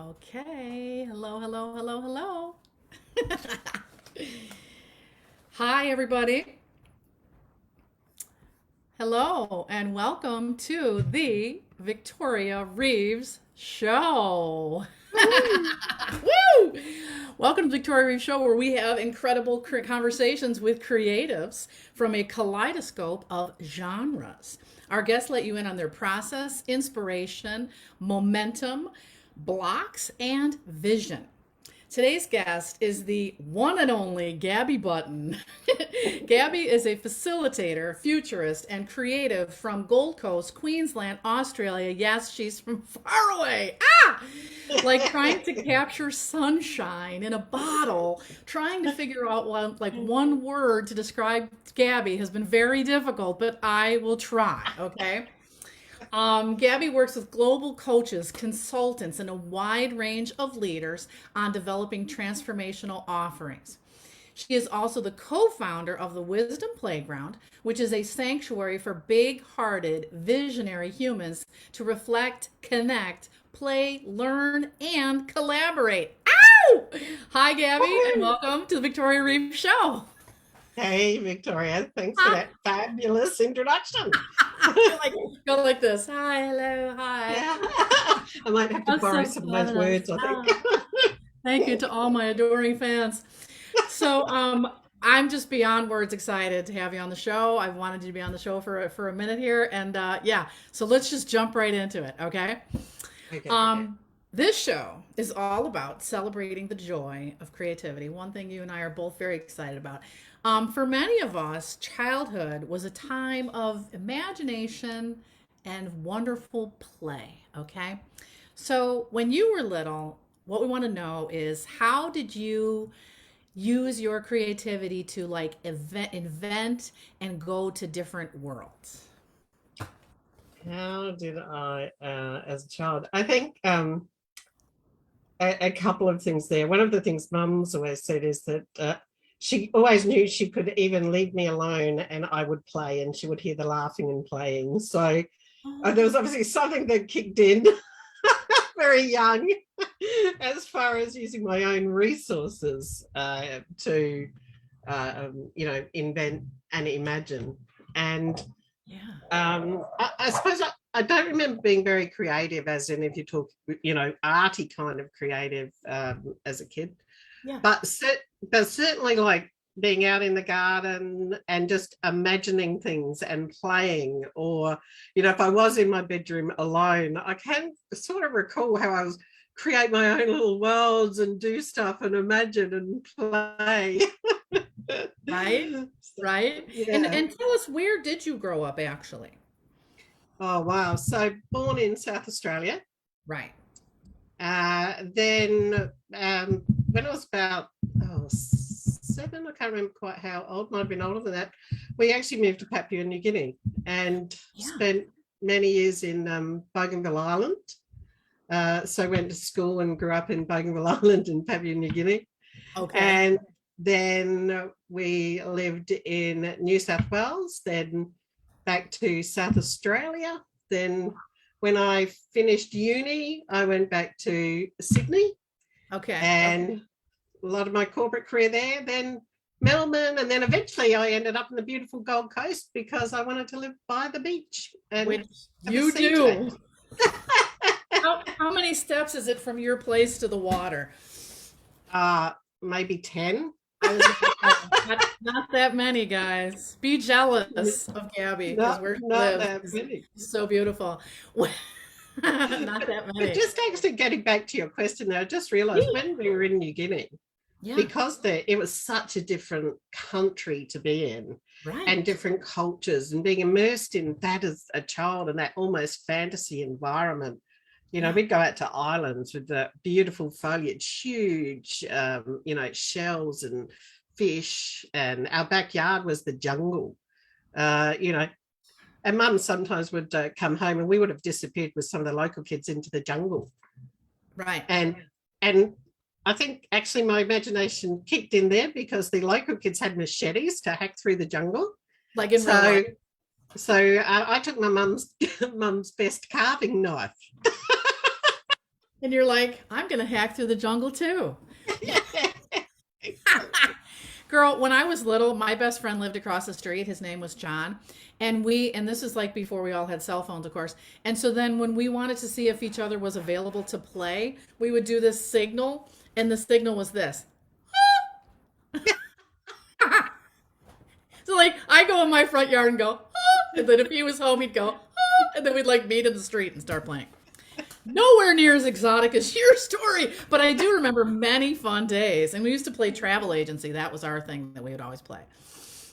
Okay. Hello, hello, hello, hello. Hi, everybody. Hello, and welcome to the Victoria Reeves Show. Woo! Welcome to Victoria Reeves Show, where we have incredible conversations with creatives from a kaleidoscope of genres. Our guests let you in on their process, inspiration, momentum, blocks, and vision. Today's guest is the one and only Gabby Button. Gabby is a facilitator, futurist, and creative from Gold Coast, Queensland, Australia. Yes, she's from far away. Like trying to capture sunshine in a bottle, trying to figure out one word to describe Gabby has been very difficult, but I will try, okay? Gabby works with global coaches, consultants, and a wide range of leaders on developing transformational offerings. She is also the co founder of the Wisdom Playground, which is a sanctuary for big hearted, visionary humans to reflect, connect, play, learn, and collaborate. Ow! Hi, Gabby, and welcome to the Victoria Reeves Show. Hey, Victoria. Thanks for that fabulous introduction. Go like this. Hi, hello, hi. Yeah. I might have to borrow some of those words, I think. Thank you to all my adoring fans. So I'm just beyond words excited to have you on the show. I've wanted you to be on the show for a minute here. And so let's just jump right into it, okay? Okay. This show is all about celebrating the joy of creativity. One thing you and I are both very excited about. For many of us, childhood was a time of imagination and wonderful play, okay? So when you were little, what we want to know is how did you use your creativity to invent and go to different worlds? How did I, as a child? I think a couple of things there. One of the things Mum's always said is that she always knew she could even leave me alone and I would play and she would hear the laughing and playing. So there was obviously something that kicked in very young as far as using my own resources to, invent and imagine. And I suppose I don't remember being very creative, as in if you talk, arty kind of creative as a kid. Yeah. But certainly like being out in the garden and just imagining things and playing, or, if I was in my bedroom alone, I can sort of recall how I was create my own little worlds and do stuff and imagine and play. Right. Yeah. And tell us, where did you grow up actually? Oh, wow. So born in South Australia. Right. Then when I was about 7, I can't remember quite how old, might have been older than that, we actually moved to Papua New Guinea and spent many years in Bougainville Island. So I went to school and grew up in Bougainville Island in Papua New Guinea. Okay. And then we lived in New South Wales, then back to South Australia. Then when I finished uni, I went back to Sydney. Okay. And a lot of my corporate career there, then Melbourne, and then eventually I ended up in the beautiful Gold Coast because I wanted to live by the beach. And which you do. How many steps is it from your place to the water? Maybe 10. Not that many, guys. Be jealous of Gabby because we're not that many. So beautiful. Not that many. But just actually getting back to your question there, I just realized when we were in New Guinea, because it was such a different country to be in, and different cultures, and being immersed in that as a child and that almost fantasy environment. We'd go out to islands with the beautiful foliage, huge, shells and fish, and our backyard was the jungle, and Mum sometimes would come home and we would have disappeared with some of the local kids into the jungle. Right. And I think actually my imagination kicked in there because the local kids had machetes to hack through the jungle. Like in real life. So I took my mum's best carving knife. And you're like, I'm going to hack through the jungle too. Excellent. Girl, when I was little, my best friend lived across the street. His name was John. And this is like before we all had cell phones, of course. And so then when we wanted to see if each other was available to play, we would do this signal. And the signal was this. So like I go in my front yard and go, and then if he was home, he'd go, and then we'd like meet in the street and start playing. Nowhere near as exotic as your story, but I do remember many fun days. And we used to play travel agency. That was our thing that we would always play.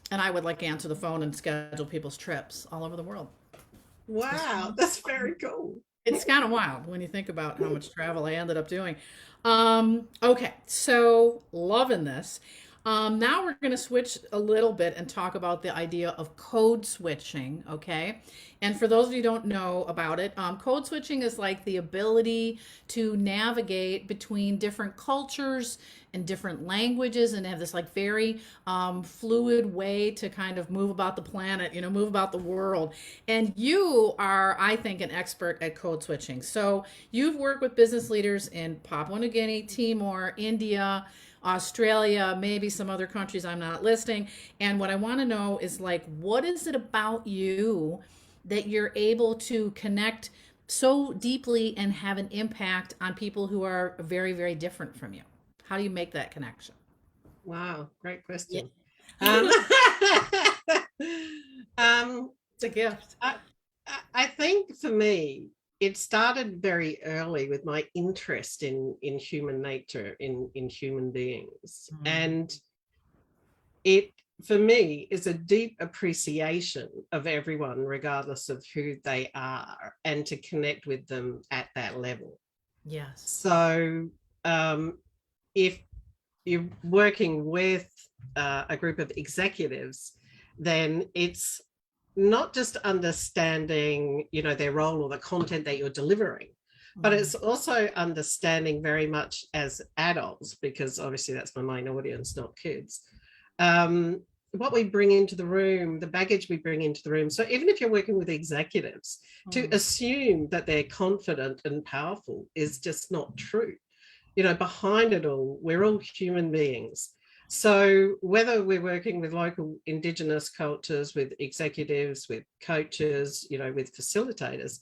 And I would like answer the phone and schedule people's trips all over the world. Wow, that's very cool. It's kind of wild when you think about how much travel I ended up doing. Okay, so loving this. Now we're going to switch a little bit and talk about the idea of code switching, okay? And for those of you who don't know about it, code switching is like the ability to navigate between different cultures and different languages and have this like very fluid way to kind of move about the planet, move about the world. And you are, I think, an expert at code switching. So you've worked with business leaders in Papua New Guinea, Timor, India, Australia, maybe some other countries I'm not listing. And what I want to know is like, what is it about you that you're able to connect so deeply and have an impact on people who are very, very different from you? How do you make that connection? Wow, great Yeah. question. Um, um, It's a gift. I think for me, it started very early with my interest in human nature, in human beings. Mm. And it, for me, is a deep appreciation of everyone, regardless of who they are, and to connect with them at that level. Yes. So if you're working with a group of executives, then it's not just understanding, their role or the content that you're delivering, but Mm. it's also understanding very much as adults, because obviously that's my main audience, not kids, what we bring into the room, the baggage we bring into the room. So even if you're working with executives, to Mm. assume that they're confident and powerful is just not true. Behind it all, we're all human beings. So whether we're working with local Indigenous cultures, with executives, with coaches, with facilitators,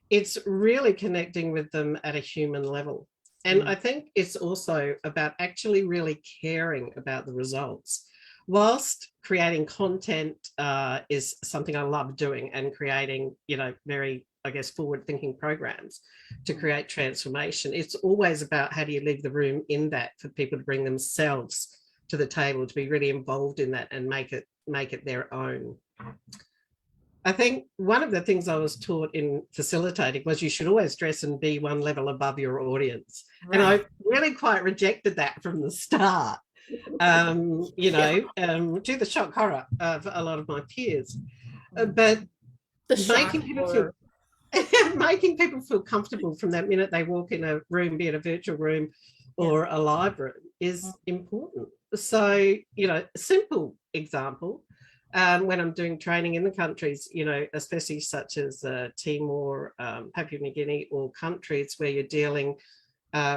it's really connecting with them at a human level. And Mm. I think it's also about actually really caring about the results. Whilst creating content is something I love doing, and creating, very, I guess, forward thinking programs to create transformation, it's always about how do you leave the room in that for people to bring themselves to the table, to be really involved in that and make it their own. I think one of the things I was taught in facilitating was you should always dress and be one level above your audience. And Right. I really quite rejected that from the start, Yeah. to the shock horror of a lot of my peers. Mm. But The making shock people feel horror. making people feel comfortable from that minute they walk in a room, be it a virtual room Yeah. or a live room, is important. So, a simple example, when I'm doing training in the countries, especially such as Timor, Papua New Guinea, or countries where you're dealing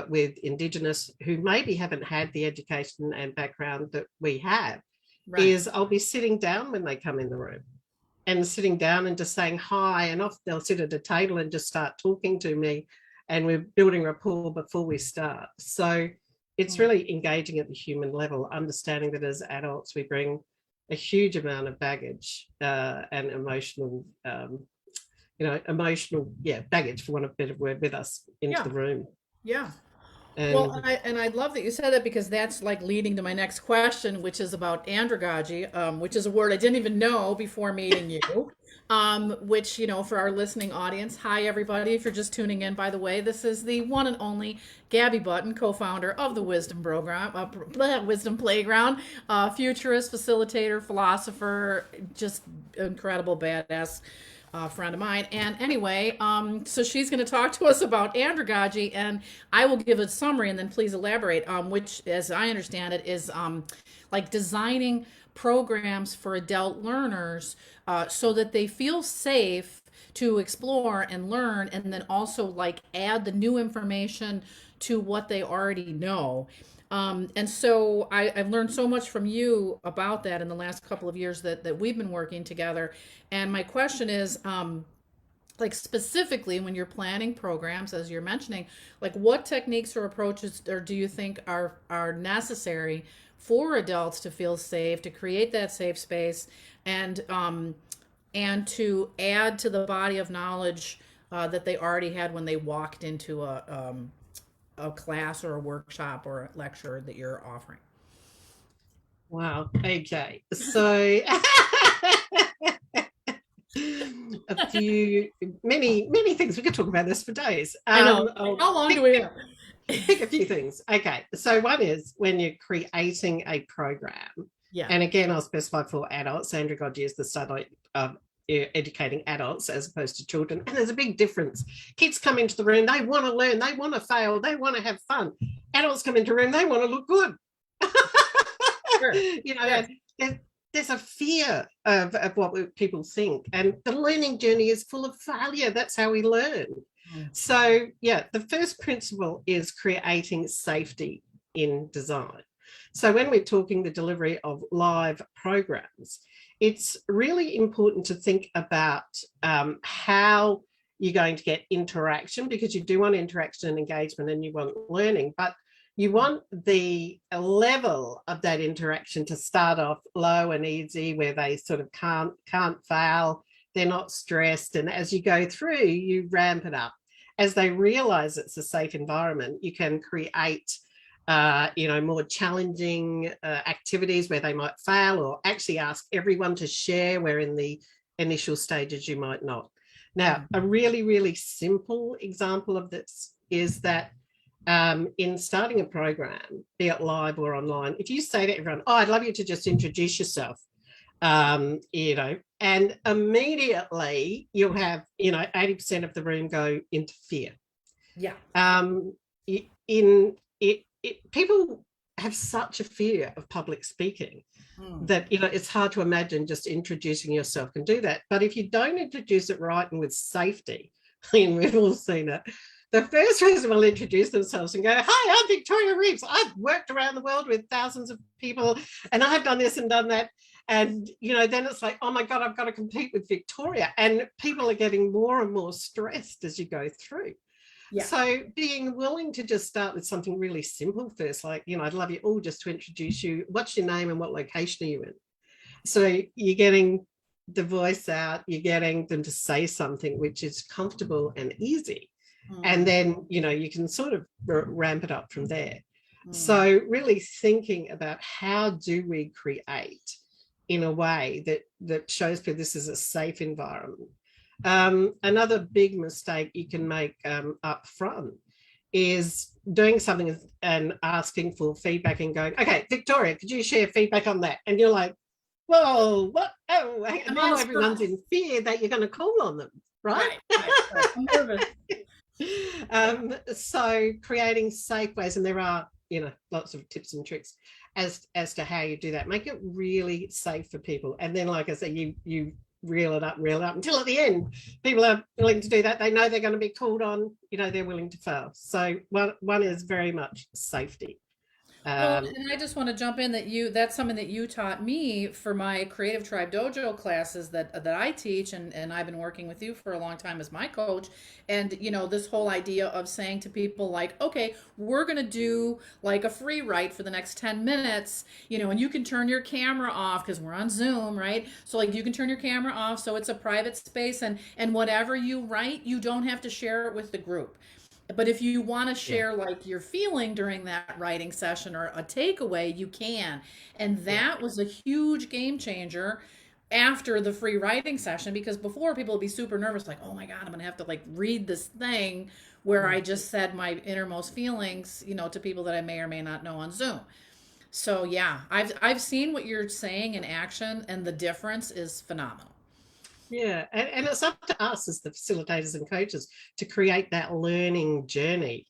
with Indigenous who maybe haven't had the education and background that we have, Right. is I'll be sitting down when they come in the room, and sitting down and just saying hi, and off they'll sit at a table and just start talking to me, and we're building rapport before we start. So it's Mm. really engaging at the human level, understanding that as adults we bring a huge amount of baggage and emotional baggage, for want of a better word, with us into Yeah. the room. Yeah. Well, And and I love that you said that, because that's like leading to my next question, which is about andragogy, which is a word I didn't even know before meeting you. Which, for our listening audience, hi everybody. If you're just tuning in, by the way, this is the one and only Gabby Button, co-founder of the Wisdom Program, Wisdom Playground, futurist, facilitator, philosopher, just incredible badass friend of mine. And anyway, so she's going to talk to us about andragogy, and I will give a summary and then please elaborate. Which, as I understand it, is like designing programs for adult learners so that they feel safe to explore and learn, and then also like add the new information to what they already know. And so I've learned so much from you about that in the last couple of years that we've been working together. And my question is, like specifically when you're planning programs, as you're mentioning, like what techniques or approaches or do you think are necessary for adults to feel safe, to create that safe space, and to add to the body of knowledge that they already had when they walked into a class or a workshop or a lecture that you're offering? Wow. Okay. So many things. We could talk about this for days. I know. How long do we have? Pick a few things. Okay. So one is when you're creating a program. Yeah. And again, I'll specify for adults. Andragogy is the study of educating adults as opposed to children. And there's a big difference. Kids come into the room, they want to learn, they want to fail, they want to have fun. Adults come into the room, they want to look good. Sure. You know, sure. There's a fear of what people think. And the learning journey is full of failure. That's how we learn. So, yeah, the first principle is creating safety in design. So when we're talking the delivery of live programs, it's really important to think about how you're going to get interaction, because you do want interaction and engagement and you want learning, but you want the level of that interaction to start off low and easy, where they sort of can't fail, they're not stressed. And as you go through, you ramp it up. As they realize it's a safe environment, you can create more challenging activities where they might fail, or actually ask everyone to share, where in the initial stages you might not. Now, a really, really simple example of this is that in starting a program, be it live or online, if you say to everyone, oh, I'd love you to just introduce yourself, and immediately you'll have, 80% of the room go into fear. Yeah. People have such a fear of public speaking that, it's hard to imagine just introducing yourself can do that. But if you don't introduce it right and with safety, we've all seen it, the first person will introduce themselves and go, hi, I'm Victoria Reeves. I've worked around the world with thousands of people and I've done this and done that. And, then it's like, oh my God, I've got to compete with Victoria. And people are getting more and more stressed as you go through. Yeah. So being willing to just start with something really simple first, like, I'd love you all just to introduce you. What's your name and what location are you in? So you're getting the voice out, you're getting them to say something which is comfortable and easy. And then, you can sort of ramp it up from there. So really thinking about how do we create in a way that shows people this is a safe environment. Another big mistake you can make up front is doing something and asking for feedback and going, okay, Victoria, could you share feedback on that? And you're like, whoa, what? Oh, and now everyone's in fear that you're going to call on them, right? Right. I'm nervous. So creating safe ways, and there are, lots of tips and tricks as to how you do that. Make it really safe for people. And then, like I said, you reel it up until at the end, people are willing to do that. They know they're going to be called on, they're willing to fail. So one is very much safety. Well, and I just want to jump in that's something that you taught me for my Creative Tribe Dojo classes that I teach, and I've been working with you for a long time as my coach. And, this whole idea of saying to people like, okay, we're going to do like a free write for the next 10 minutes, and you can turn your camera off because we're on Zoom, right? So like you can turn your camera off. So it's a private space, and whatever you write, you don't have to share it with the group. But if you want to share like your feeling during that writing session or a takeaway, you can. And that was a huge game changer after the free writing session, because before people would be super nervous, like, oh my God, I'm going to have to like read this thing where I just said my innermost feelings, to people that I may or may not know on Zoom. So yeah, I've seen what you're saying in action, and the difference is phenomenal. Yeah, and it's up to us as the facilitators and coaches to create that learning journey,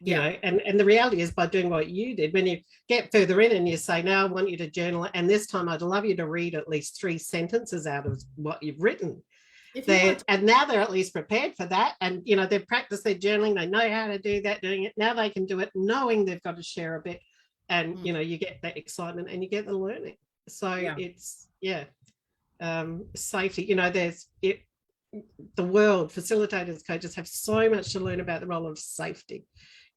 and the reality is by doing what you did, when you get further in and you say, now I want you to journal, and this time I'd love you to read at least 3 sentences out of what you've written. If you want to. And now they're at least prepared for that. And, you know, they've practiced their journaling. They know how to do that, doing it. Now they can do it knowing they've got to share a bit. And, you know, you get that excitement and you get the learning. So it's, safety. You know, the world, facilitators, coaches have so much to learn about the role of safety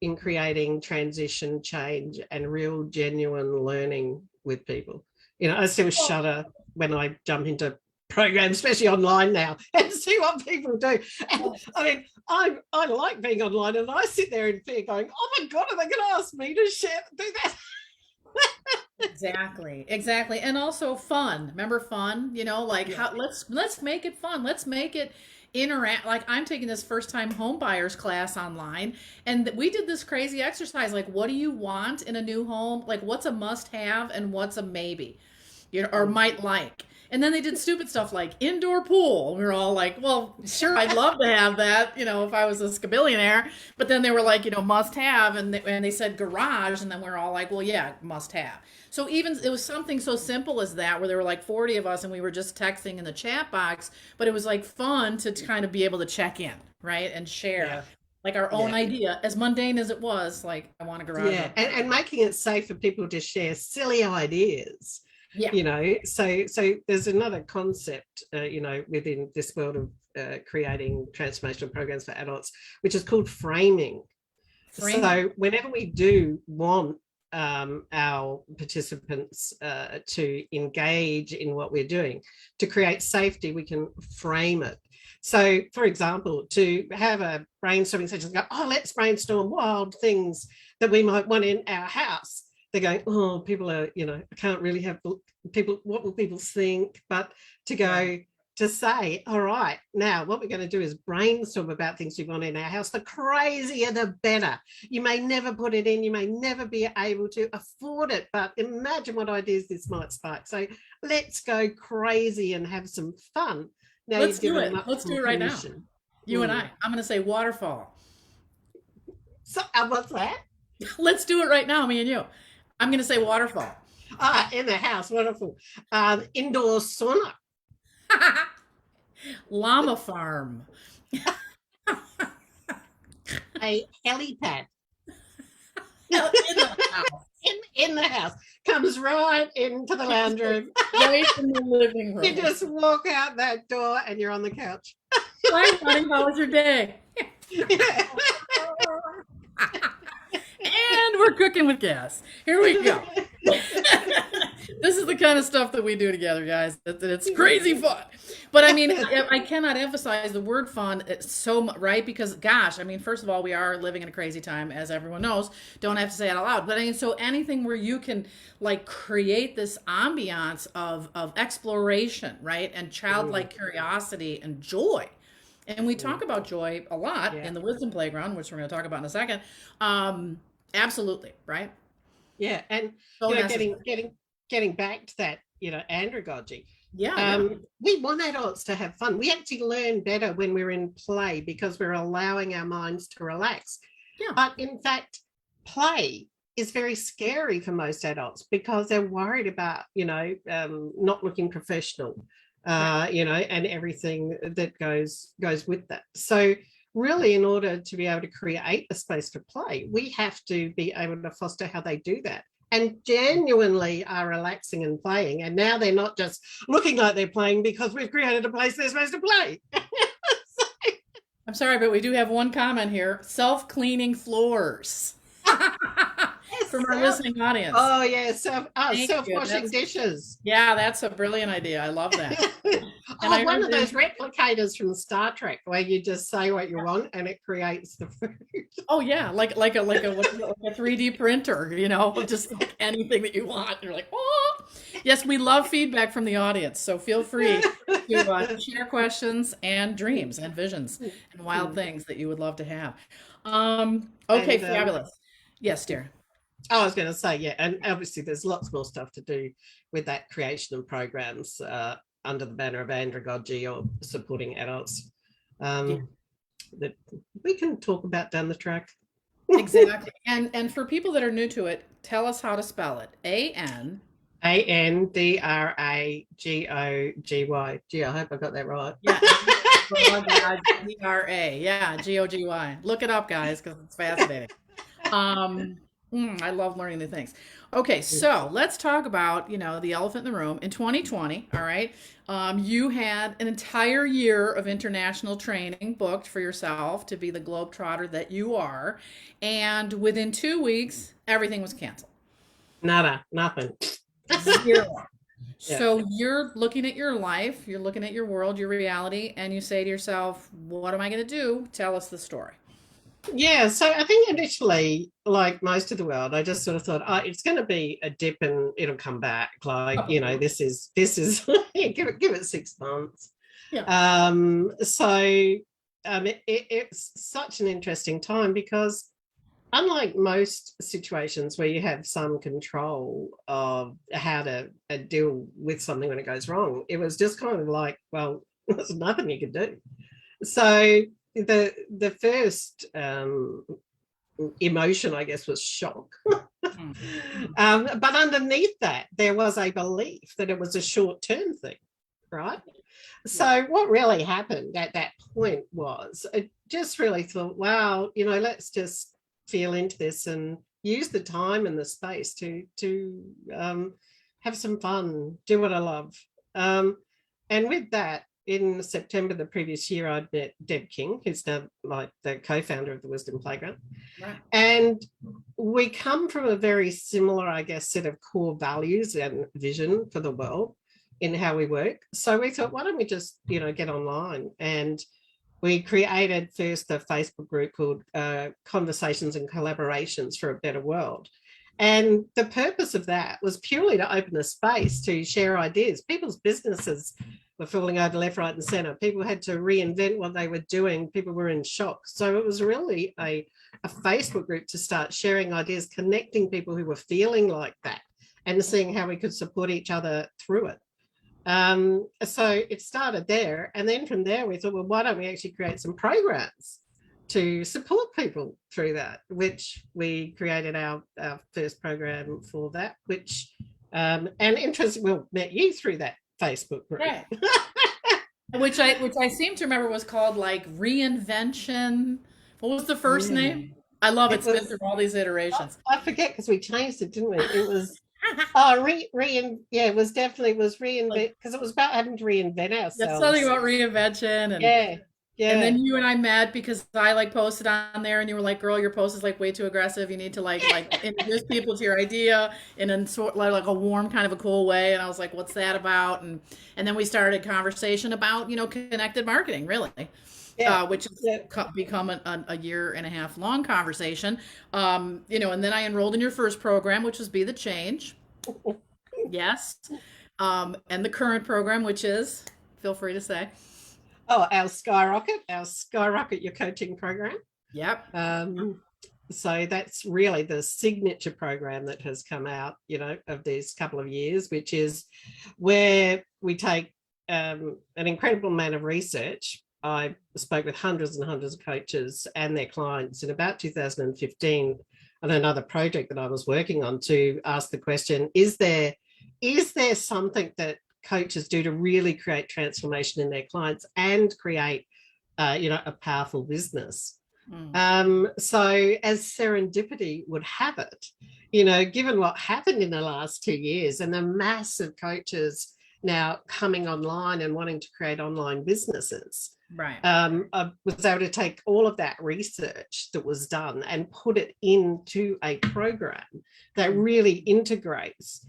in creating transition, change, and real genuine learning with people. You know, I still shudder when I jump into programs, especially online now, and see what people do. And I mean, I like being online, and I sit there in fear going, oh my God, are they going to ask me to do that? Exactly. And also fun. Remember fun? You know, like how let's make it fun. Let's make it interact. Like I'm taking this first time home buyers class online, and we did this crazy exercise. Like, what do you want in a new home? Like, what's a must have and what's a maybe, you know, or might like. And then they did stupid stuff like indoor pool. We were all like, well, sure, I'd love to have that, you know, if I was a scabillionaire. But then they were like, you know, must have. And they said garage. And then we're all like, well, yeah, must have. So even it was something so simple as that, where there were like 40 of us and we were just texting in the chat box. But it was like fun to kind of be able to check in, right? And share like our own idea, as mundane as it was, like I want a garage. Yeah, and making it safe for people to share silly ideas. Yeah. You know, so there's another concept, you know, within this world of creating transformational programs for adults, which is called framing. So whenever we do want our participants to engage in what we're doing, to create safety, we can frame it. So, for example, to have a brainstorming session, go, oh, let's brainstorm wild things that we might want in our house. They're going, oh, people are, you know, I can't really have people, what will people think? But to go to say, all right, now what we're going to do is brainstorm about things we want in our house. The crazier, the better. You may never put it in, you may never be able to afford it, but imagine what ideas this might spark. So let's go crazy and have some fun. Now let's do it. Let's do it right now. You and I'm going to say waterfall. So what's that? Let's do it right now, me and you. I'm going to say waterfall. In the house, wonderful. Indoor sauna. Llama farm. A helipad. In the house. In the house. Comes right into the lounge room. Right in the living room. You just walk out that door and you're on the couch. Hi, honey, how was your day? And we're cooking with gas. Here we go. This is the kind of stuff that we do together, guys. It's crazy fun. But I mean, I cannot emphasize the word fun so much, right? Because gosh, I mean, first of all, we are living in a crazy time, as everyone knows. Don't have to say it out loud. But I mean, so anything where you can like create this ambiance of exploration, right? And childlike curiosity and joy. And we talk about joy a lot in the Wisdom Playground, which we're going to talk about in a second. Absolutely, right? Yeah, and so you know, getting back to that, you know, andragogy. Yeah. We want adults to have fun. We actually learn better when we're in play because we're allowing our minds to relax. Yeah. But in fact, play is very scary for most adults because they're worried about, you know, not looking professional. You know, and everything that goes with that. So really, in order to be able to create a space for play, we have to be able to foster how they do that and genuinely are relaxing and playing. And now they're not just looking like they're playing because we've created a place they're supposed to play. I'm sorry, but we do have one comment here. Self-cleaning floors. From our listening audience. Oh, yeah. Self-washing dishes. Yeah, that's a brilliant idea. I love that. One of those replicators from Star Trek where you just say what you want and it creates the food. Oh, yeah. Like a 3D printer, you know, just like anything that you want. You're like, oh. Yes, we love feedback from the audience. So feel free to share questions and dreams and visions and wild things that you would love to have. Okay, fabulous. Yes, dear. I was going to say, yeah, and obviously there's lots more stuff to do with that creation of programs under the banner of Andragogy or supporting adults that we can talk about down the track. Exactly. And for people that are new to it, tell us how to spell it. Andragogy. Gee, I hope I got that right. Yeah. G-R-A. Yeah, G-O-G-Y. Look it up, guys, because it's fascinating. Um, I love learning new things. Okay, so let's talk about, the elephant in the room. In 2020, all right, you had an entire year of international training booked for yourself to be the globetrotter that you are. And within 2 weeks, everything was canceled. Nada, nothing. Zero. Yeah. So you're looking at your life, you're looking at your world, your reality, and you say to yourself, what am I going to do? Tell us the story. Yeah, so I think initially, like most of the world, I just sort of thought, oh, it's going to be a dip and it'll come back. Like, this is give it 6 months. Yeah. It's such an interesting time because unlike most situations where you have some control of how to deal with something when it goes wrong, it was just kind of like, well, there's nothing you could do. So the first emotion, I guess, was shock. But underneath that, there was a belief that it was a short-term thing, right? So what really happened at that point was I just really thought, wow, let's just feel into this and use the time and the space to have some fun, do what I love. And with that, in September the previous year, I'd met Deb King, who's now like the co-founder of the Wisdom Playground. Right. And we come from a very similar, I guess, set of core values and vision for the world in how we work. So we thought, why don't we just, get online? And we created first a Facebook group called Conversations and Collaborations for a Better World. And the purpose of that was purely to open a space to share ideas. People's businesses were falling over left, right, and center. People had to reinvent what they were doing. People were in shock. So it was really a Facebook group to start sharing ideas, connecting people who were feeling like that and seeing how we could support each other through it. So it started there. And then from there, we thought, well, why don't we actually create some programs to support people through that, which we created our first program for that, which, and interestingly, well, met you through that Facebook group. Right. which I seem to remember was called like Reinvention. What was the first name? I love it. It's been through all these iterations. I forget because we changed it, didn't we? It was it was definitely reinvent, because it was about having to reinvent ourselves. That's something about reinvention. And yeah. And then you and I met because I like posted on there and you were like, girl, your post is like way too aggressive. You need to like introduce people to your idea in a sort like a warm, kind of a cool way. And I was like, what's that about? And then we started a conversation about, connected marketing, really. Yeah. Which has become a year and a half long conversation. And then I enrolled in your first program, which was Be the Change. Yes. And the current program, which is, feel free to say. Oh, our Skyrocket Your Coaching program. Yep. So that's really the signature program that has come out, of these couple of years, which is where we take an incredible amount of research. I spoke with hundreds and hundreds of coaches and their clients in about 2015 on another project that I was working on to ask the question, is there something that coaches do to really create transformation in their clients and create, a powerful business? So as serendipity would have it, given what happened in the last 2 years and the massive coaches now coming online and wanting to create online businesses, right? I was able to take all of that research that was done and put it into a program that really integrates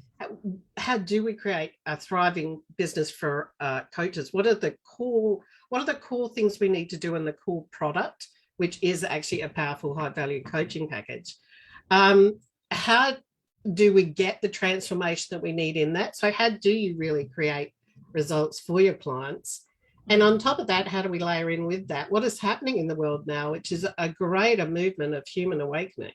how do we create a thriving business for coaches? What are the core things we need to do in the core product, which is actually a powerful high value coaching package? How do we get the transformation that we need in that? So how do you really create results for your clients? And on top of that, how do we layer in with that what is happening in the world now, which is a greater movement of human awakening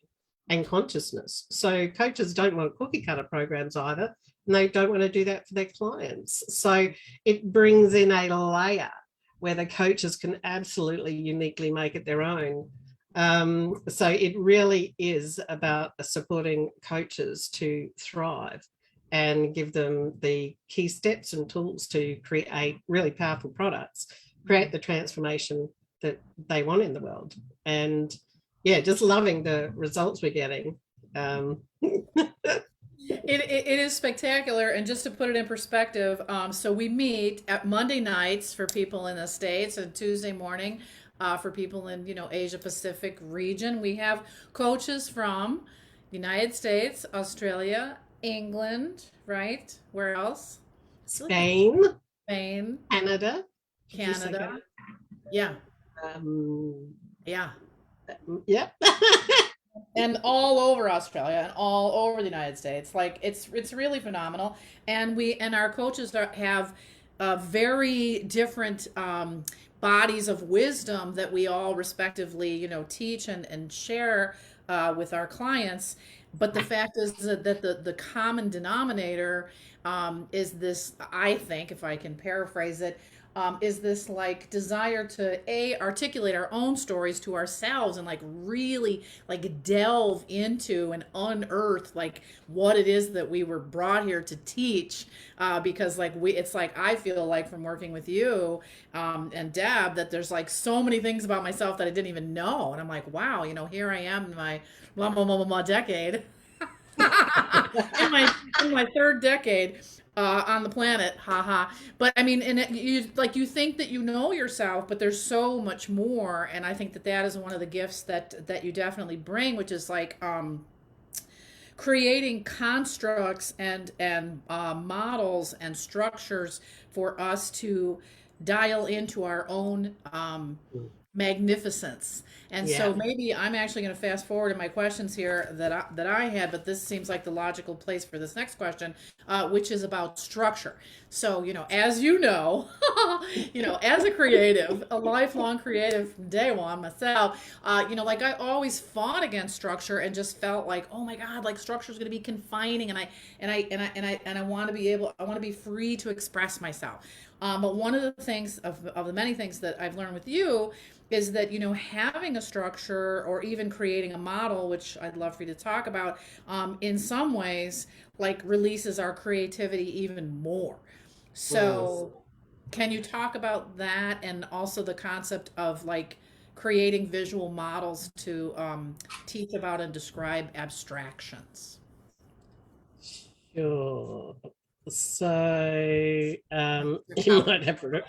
and consciousness? So coaches don't want cookie cutter programs either, and they don't want to do that for their clients. So it brings in a layer where the coaches can absolutely uniquely make it their own. So it really is about supporting coaches to thrive and give them the key steps and tools to create really powerful products create the transformation that they want in the world. And yeah, just loving the results we're getting. It is spectacular. And just to put it in perspective, so we meet at Monday nights for people in the States and Tuesday morning for people in, Asia Pacific region. We have coaches from United States, Australia, England, right? Where else? Spain, Spain, Canada. Canada. Yeah. Yeah. Yeah. And all over Australia and all over the United States. Like it's really phenomenal. And our coaches have very different bodies of wisdom that we all respectively, teach and share with our clients. But the fact is that the common denominator is this, I think, if I can paraphrase it, is this like desire to articulate our own stories to ourselves and like really like delve into and unearth like what it is that we were brought here to teach, because like it's like I feel like from working with you and Deb that there's like so many things about myself that I didn't even know, and I'm like, wow, here I am in my blah blah blah blah decade in my third decade on the planet, haha. But I mean, and you think that you know yourself, but there's so much more. And I think that is one of the gifts that you definitely bring, which is like creating constructs and models and structures for us to dial into our own magnificence. And so maybe I'm actually going to fast forward in my questions here that I had, but this seems like the logical place for this next question, which is about structure. So, as as a creative, a lifelong creative from day one myself, like I always fought against structure and just felt like, oh my God, like structure is going to be confining, and I want to be free to express myself. But one of the things of the many things that I've learned with you is that, having a structure or even creating a model, which I'd love for you to talk about, in some ways, like releases our creativity even more. So can you talk about that and also the concept of like creating visual models to teach about and describe abstractions? Sure. So you might have to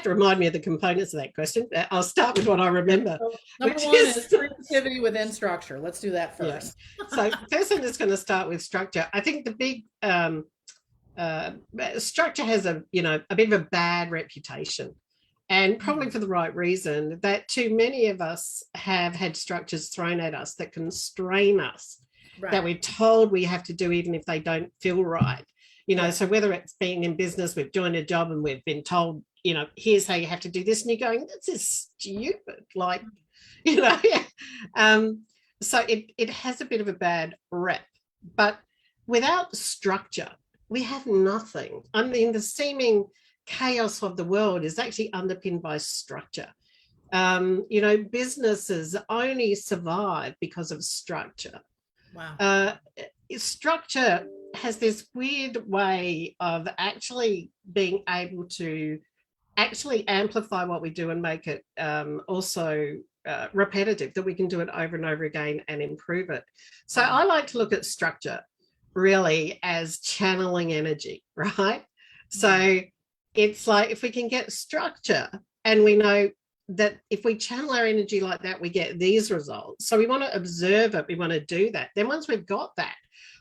remind me of the components of that question. I'll start with what I remember. So number one is creativity within structure. Let's do that first. Yeah. So first I'm just going to start with structure. I think the big structure has a bit of a bad reputation, and probably for the right reason, that too many of us have had structures thrown at us that constrain us, that we're told we have to do even if they don't feel right. So whether it's being in business, we've joined a job and we've been told, here's how you have to do this, and you're going, this is stupid, like, so it has a bit of a bad rep. But without structure, we have nothing. I mean, the seeming chaos of the world is actually underpinned by structure. Businesses only survive because of structure. Wow. Structure has this weird way of actually being able to actually amplify what we do and make it also repetitive, that we can do it over and over again and improve it. So I like to look at structure really as channeling energy, right? So it's like if we can get structure and we know that if we channel our energy like that, we get these results. So we want to observe it. We want to do that. Then once we've got that,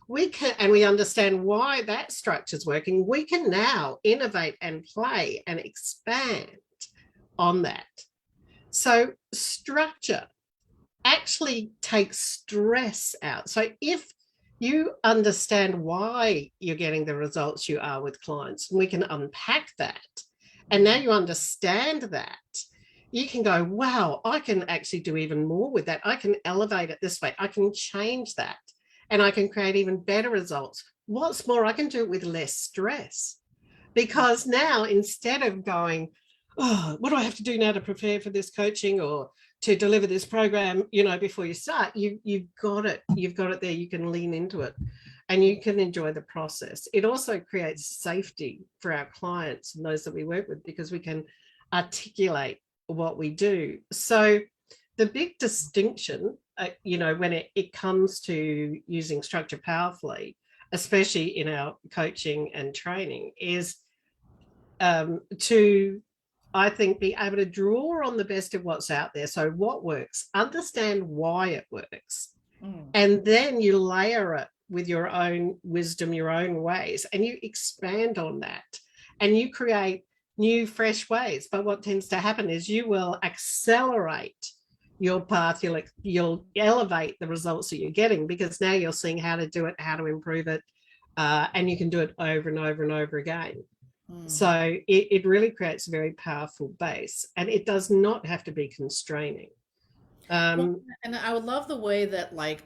we can, and we understand why that structure is working, we can now innovate and play and expand on that. So structure actually takes stress out. So if you understand why you're getting the results you are with clients, and we can unpack that, and now you understand that, you can go, wow, I can actually do even more with that. I can elevate it this way. I can change that, and I can create even better results. What's more, I can do it with less stress, because now instead of going, oh, what do I have to do now to prepare for this coaching or to deliver this program, before you start, you've got it there. You can lean into it and you can enjoy the process. It also creates safety for our clients and those that we work with, because we can articulate what we do. So the big distinction, when it comes to using structure powerfully, especially in our coaching and training, is to, I think, be able to draw on the best of what's out there. So what works, understand why it works, and then you layer it with your own wisdom, your own ways, and you expand on that, and you create new, fresh ways. But what tends to happen is you will accelerate your path, you'll elevate the results that you're getting, because now you're seeing how to do it, how to improve it, and you can do it over and over and over again. So it really creates a very powerful base, and it does not have to be constraining. Well, and I would love the way that, like,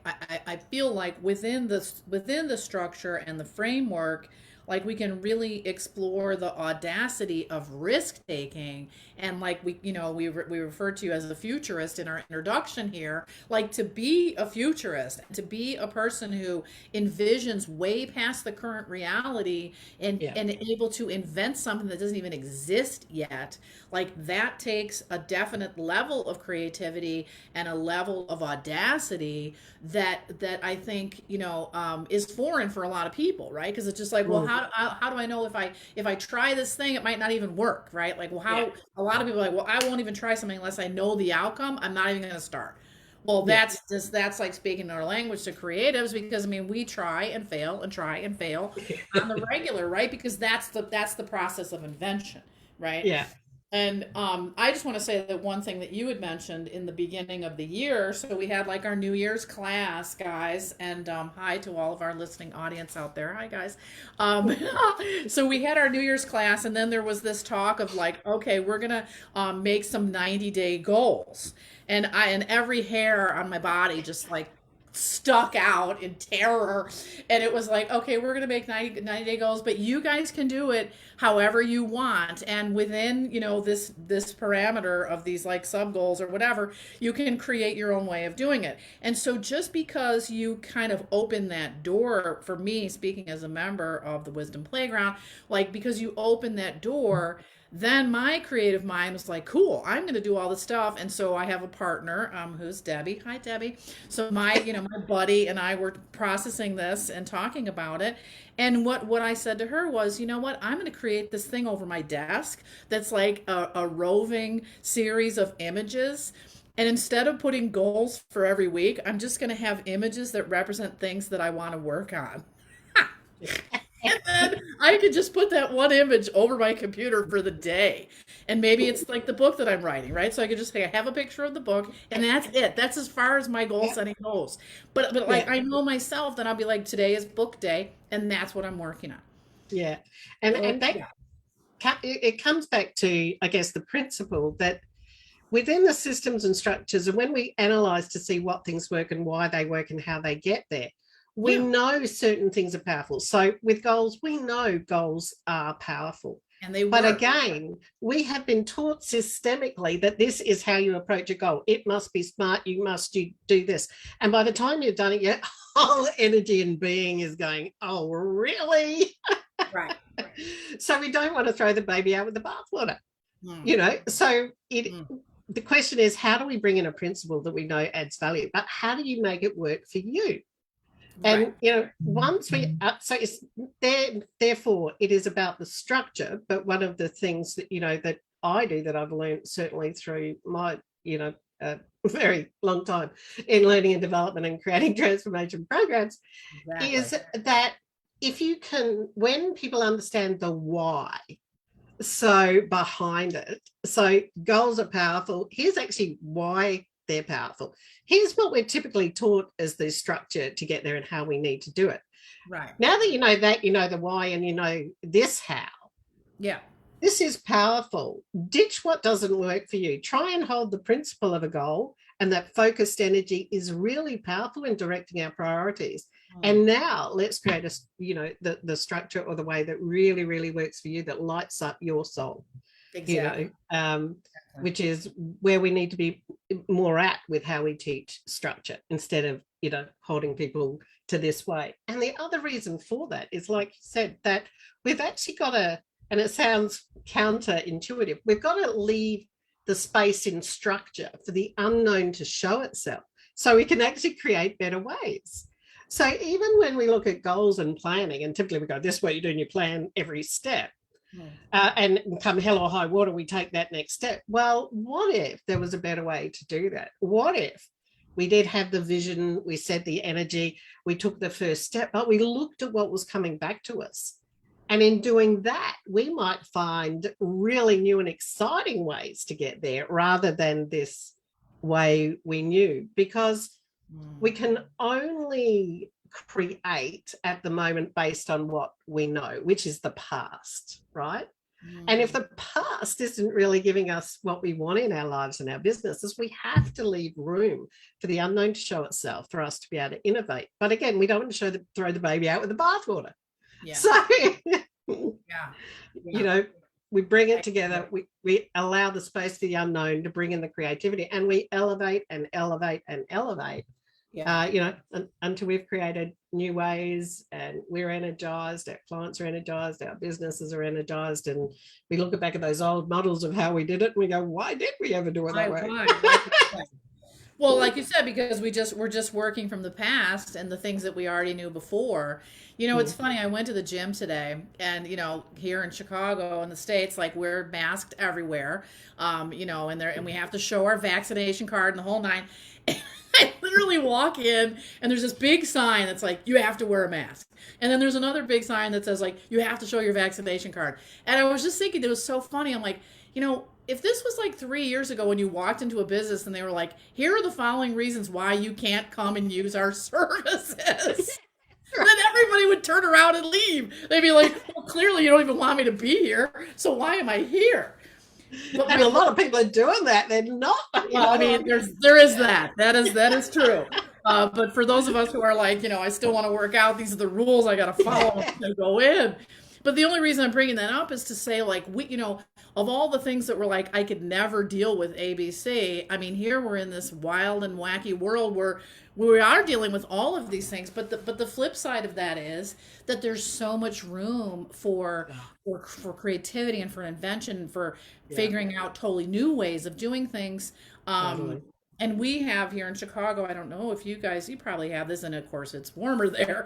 I feel like within the structure and the framework, like, we can really explore the audacity of risk taking. And like, we refer to you as a futurist in our introduction here, like, to be a futurist, to be a person who envisions way past the current reality, and able to invent something that doesn't even exist yet. Like, that takes a definite level of creativity and a level of audacity that I think, is foreign for a lot of people, right? Because it's just like, well, how do I know if I try this thing, it might not even work, right? Like, well, a lot of people are like, well, I won't even try something unless I know the outcome. I'm not even going to start. Well, that's like speaking our language to creatives, because I mean, we try and fail on the regular, right? Because that's the process of invention, right? Yeah. And I just want to say that one thing that you had mentioned in the beginning of the year. So we had like our New Year's class, guys, and hi to all of our listening audience out there. Hi, guys. So we had our New Year's class, and then there was this talk of like, okay, we're gonna make some 90-day goals, and every hair on my body just like stuck out in terror. And it was like, okay, we're going to make 90-day goals, but you guys can do it however you want. And within, this parameter of these like sub goals or whatever, you can create your own way of doing it. And so just because you kind of open that door, for me, speaking as a member of the Wisdom Playground, like, because you open that door, then my creative mind was like, cool, I'm going to do all this stuff. And so I have a partner, who's Debbie. Hi, Debbie. So my buddy and I were processing this and talking about it. And what I said to her was, you know what, I'm going to create this thing over my desk that's like a roving series of images. And instead of putting goals for every week, I'm just going to have images that represent things that I want to work on. And then I could just put that one image over my computer for the day. And maybe it's like the book that I'm writing, right? So I could just say, I have a picture of the book, and that's it. That's as far as my goal setting goes. But like, I know myself, then I'll be like, today is book day, and that's what I'm working on. Yeah. And that, it comes back to, I guess, the principle that within the systems and structures, and when we analyze to see what things work and why they work and how they get there, we know certain things are powerful. So with goals, we know goals are powerful. And they But work. again, we have been taught systemically that this is how you approach a goal. It must be smart. You must do this. And by the time you've done it, your whole energy and being is going, oh, really? Right. So we don't want to throw the baby out with the bathwater. So the question is, how do we bring in a principle that we know adds value, but how do you make it work for you? And once we so it's therefore it is about the structure. But one of the things that that I do, that I've learned certainly through my very long time in learning and development and creating transformation programs, is that if you can, when people understand the why, so behind it, so goals are powerful. Here's actually why they're powerful. Here's what we're typically taught as the structure to get there and how we need to do it. Right. Now that you know that, you know the why, and you know this how. Yeah. This is powerful. Ditch what doesn't work for you. Try and hold the principle of a goal, and that focused energy is really powerful in directing our priorities. And now let's create the structure or the way that really, really works for you, that lights up your soul. Exactly. Which is where we need to be more at with how we teach structure, instead of holding people to this way. And the other reason for that is, like you said, that we've actually got and it sounds counterintuitive, we've got to leave the space in structure for the unknown to show itself so we can actually create better ways. So even when we look at goals and planning, and typically we go, this way you're doing your plan every step, and come hell or high water, we take that next step. Well, what if there was a better way to do that? What if we did have the vision, we set the energy, we took the first step, but we looked at what was coming back to us? And in doing that, we might find really new and exciting ways to get there rather than this way we knew, because we can only create at the moment based on what we know, which is the past, right? And if the past isn't really giving us what we want in our lives and our businesses, we have to leave room for the unknown to show itself for us to be able to innovate. But again, we don't want to throw the baby out with the bathwater. Yeah. So, you know, we bring it together. We allow the space for the unknown to bring in the creativity, and we elevate and elevate and elevate. You know, until we've created new ways, and we're energized, our clients are energized, our businesses are energized, and we look back at those old models of how we did it and we go, why did we ever do it that way? Well, like you said, because we're just working from the past and the things that we already knew before. You know, it's funny. I went to the gym today, and you know, here in Chicago in the States, like we're masked everywhere. You know, and we have to show our vaccination card and the whole nine. I literally walk in and there's this big sign that's like, you have to wear a mask. And then there's another big sign that says like, you have to show your vaccination card. And I was just thinking, it was so funny. I'm like, you know, if this was like 3 years ago when you walked into a business and they were like, here are the following reasons why you can't come and use our services. Then everybody would turn around and leave. They'd be like, well, clearly you don't even want me to be here. So why am I here? But I mean, a lot of people are doing that. They're not. Well, I mean, there is that. That is true. But for those of us who are like, you know, I still want to work out. These are the rules I got to follow to go in. But the only reason I'm bringing that up is to say, like, you know, of all the things that were like, I could never deal with ABC. I mean, here we're in this wild and wacky world where we are dealing with all of these things. But the flip side of that is that there's so much room for creativity and for invention and for figuring out totally new ways of doing things. Totally. And we have here in Chicago, I don't know if you probably have this, and of course it's warmer there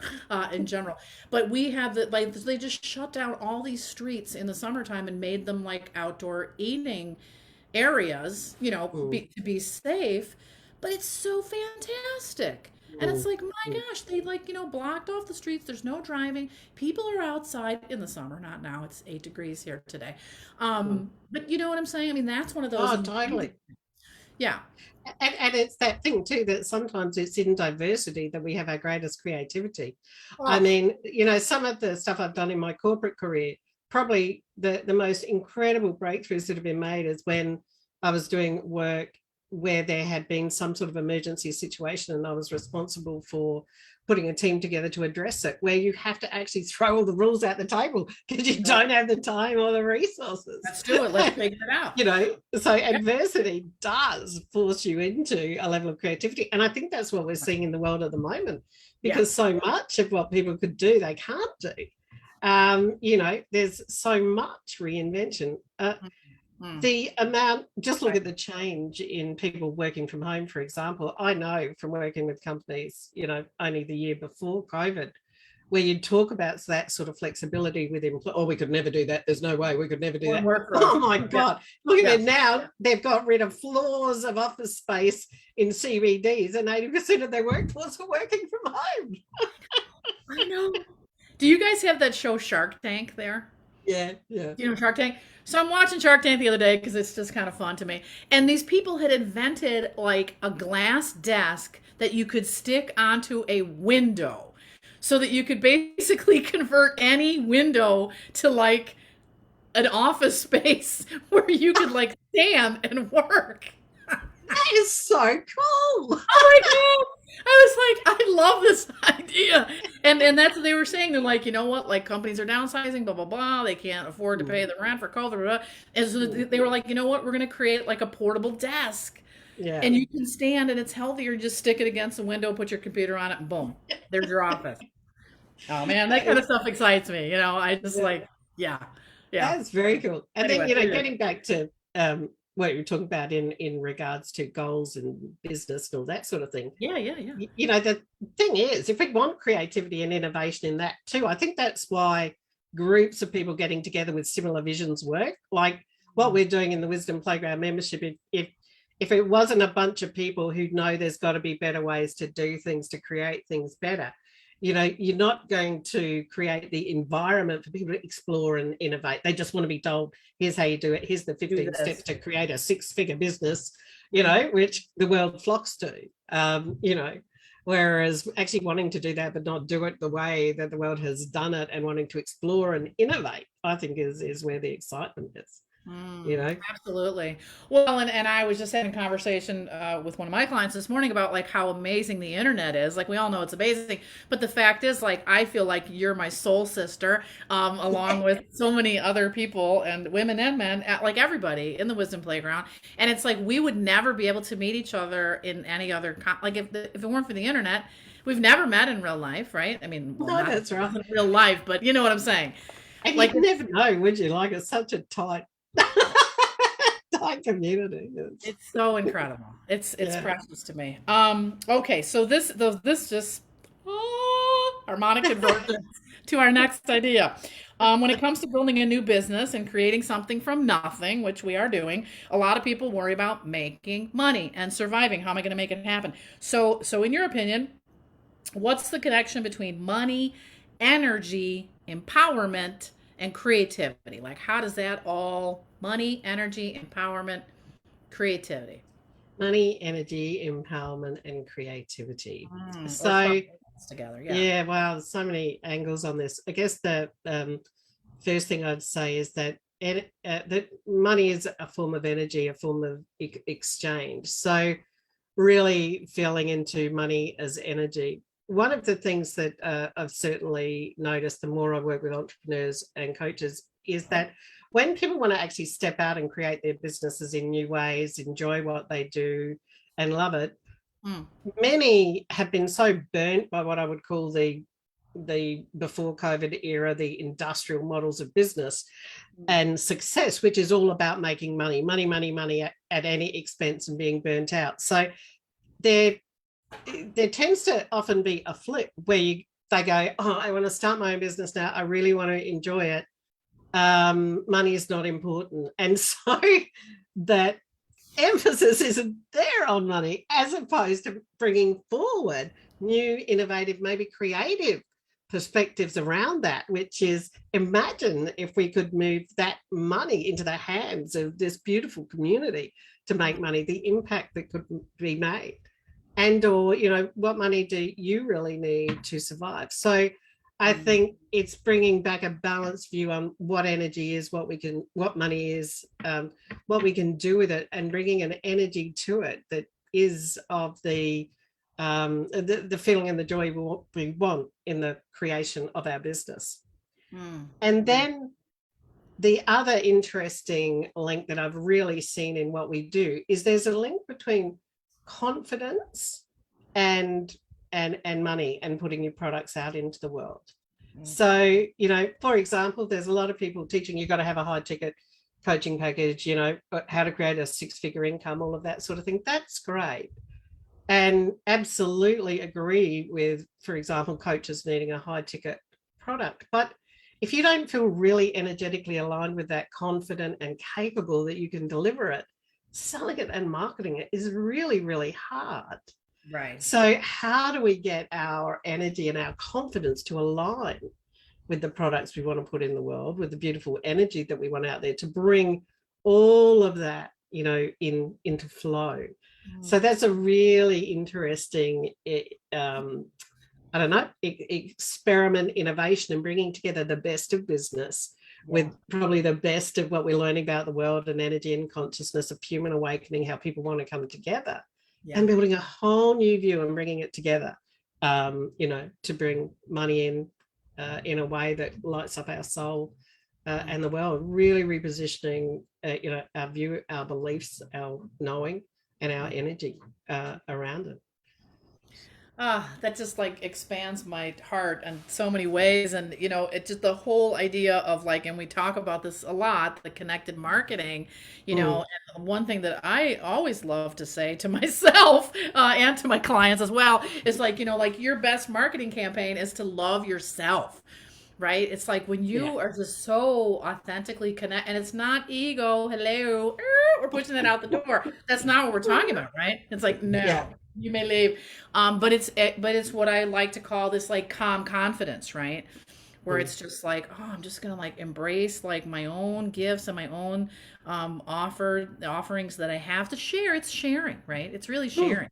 in general, but we have like, they just shut down all these streets in the summertime and made them like outdoor eating areas, you know, to be safe. But it's so fantastic. And it's like, my gosh, they like, you know, blocked off the streets. There's no driving. People are outside in the summer, not now. It's 8 degrees here today. But you know what I'm saying? I mean, that's one of those. Oh, totally. Yeah. And it's that thing too, that sometimes it's in diversity that we have our greatest creativity. I mean, you know, some of the stuff I've done in my corporate career, probably the most incredible breakthroughs that have been made is when I was doing work where there had been some sort of emergency situation and I was responsible for putting a team together to address it, where you have to actually throw all the rules out the table because you don't have the time or the resources. Let's do it. Let's figure it out. You know, so adversity does force you into a level of creativity. And I think that's what we're seeing in the world at the moment, because so much of what people could do, they can't do. You know, there's so much reinvention. The amount, just look at the change in people working from home, for example. I know from working with companies, you know, only the year before COVID, where you'd talk about that sort of flexibility with employees. Oh, we could never do that. There's no way we could never do that. Oh my God. Look at it now. They've got rid of floors of office space in CBDs and 80% of their workforce are working from home. I know. Do you guys have that show Shark Tank there? Yeah. You know Shark Tank? So I'm watching Shark Tank the other day because it's just kind of fun to me. And these people had invented like a glass desk that you could stick onto a window so that you could basically convert any window to like an office space where you could like stand and work. That is so cool. Oh my God. I was like, I love this idea. And that's what they were saying. They're like, you know what? Like companies are downsizing, blah, blah, blah. They can't afford to pay the rent for COVID. Blah, blah. And so they were like, you know what? We're going to create like a portable desk. Yeah. And you can stand and it's healthier. Just stick it against the window, put your computer on it, and boom, there's your office. Oh man, that kind of stuff excites me. You know, I just like, yeah. Yeah. That's very cool. And Anyway, then, getting back to what you were talking about in regards to goals and business and all that sort of thing. yeah, yeah, yeah. The thing is, if we want creativity and innovation in that too, I think that's why groups of people getting together with similar visions work. Like what we're doing in the Wisdom Playground membership, if it wasn't a bunch of people who know there's got to be better ways to do things, to create things better, you're not going to create the environment for people to explore and innovate. They just want to be told, here's how you do it. Here's the 15 steps to create a 6-figure business, which the world flocks to, whereas actually wanting to do that, but not do it the way that the world has done it and wanting to explore and innovate, I think is where the excitement is. Absolutely. Well, and I was just having a conversation with one of my clients this morning about like how amazing the internet is. Like we all know it's amazing, but the fact is, like, I feel like you're my soul sister, along with so many other people and women and men, like everybody in the Wisdom Playground. And it's like we would never be able to meet each other in any other like if it weren't for the internet, we've never met in real life, right? I mean, well, No, that's right. in real life, but you know what I'm saying. And Like you'd never know, would you? Like it's such a tight community. it's so incredible. It's precious to me. Okay, so this just harmonic convergence to our next idea. When it comes to building a new business and creating something from nothing, which we are doing, a lot of people worry about making money and surviving. How am I going to make it happen? So in your opinion, what's the connection between money, energy, empowerment, and creativity? Like, how does that all money, energy, empowerment, creativity? Money, energy, empowerment, and creativity. So together, yeah, wow, there's so many angles on this. I guess the first thing I'd say is that that money is a form of energy, a form of exchange. So really feeling into money as energy. One of the things that I've certainly noticed the more I work with entrepreneurs and coaches is that when people want to actually step out and create their businesses in new ways, enjoy what they do and love it, many have been so burnt by what I would call the before COVID era, the industrial models of business and success, which is all about making money at any expense and being burnt out. So there tends to often be a flip where they go, oh, I want to start my own business now. I really want to enjoy it. Money is not important. And so that emphasis isn't there on money, as opposed to bringing forward new, innovative, maybe creative perspectives around that, which is, imagine if we could move that money into the hands of this beautiful community to make money, the impact that could be made. And or, what money do you really need to survive? So I think it's bringing back a balanced view on what energy is, what money is, what we can do with it, and bringing an energy to it that is of the feeling and the joy we want in the creation of our business. And then the other interesting link that I've really seen in what we do is there's a link between confidence and money and putting your products out into the world. So, for example, there's a lot of people teaching you've got to have a high ticket coaching package, how to create a 6-figure income, all of that sort of thing. That's great. And absolutely agree with, for example, coaches needing a high ticket product. But if you don't feel really energetically aligned with that, confident and capable that you can deliver it, selling it and marketing it is really, really hard. Right. So how do we get our energy and our confidence to align with the products we want to put in the world, with the beautiful energy that we want out there, to bring all of that, into flow? So that's a really interesting, experiment, innovation, and bringing together the best of business with probably the best of what we're learning about the world and energy and consciousness of human awakening, how people want to come together, and building a whole new view and bringing it together, to bring money in a way that lights up our soul and the world, really repositioning, our view, our beliefs, our knowing, and our energy around it. That just like expands my heart in so many ways. And, it's just the whole idea of like, and we talk about this a lot, the connected marketing, Mm. and one thing that I always love to say to myself and to my clients as well is like, like your best marketing campaign is to love yourself. Right? It's like when Yeah. you are just so authentically connect, and it's not ego, hello, we're pushing it out the door. That's not what we're talking about, right? It's like, Yeah. no, you may leave. But it's what I like to call this like calm confidence, right? Where Mm. it's just like, oh, I'm just gonna like embrace like my own gifts and my own offerings that I have to share. It's sharing, right? It's really Mm. sharing.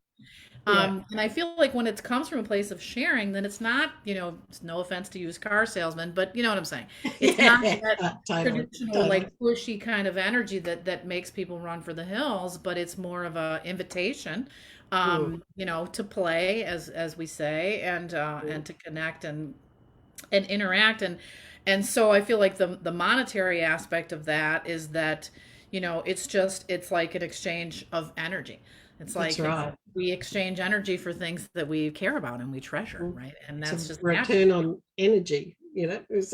Yeah. And I feel like when it comes from a place of sharing, then it's not, it's no offense to used car salesmen, but you know what I'm saying. It's not Yeah. that Totally. traditional, Totally. like pushy kind of energy that makes people run for the hills, but it's more of a invitation, Mm. to play, as we say, Mm. and to connect and interact, and so I feel like the monetary aspect of that is that it's like an exchange of energy. It's That's like, right. we exchange energy for things that we care about and we treasure, Mm. right? And It's a that's just natural. return on energy, as much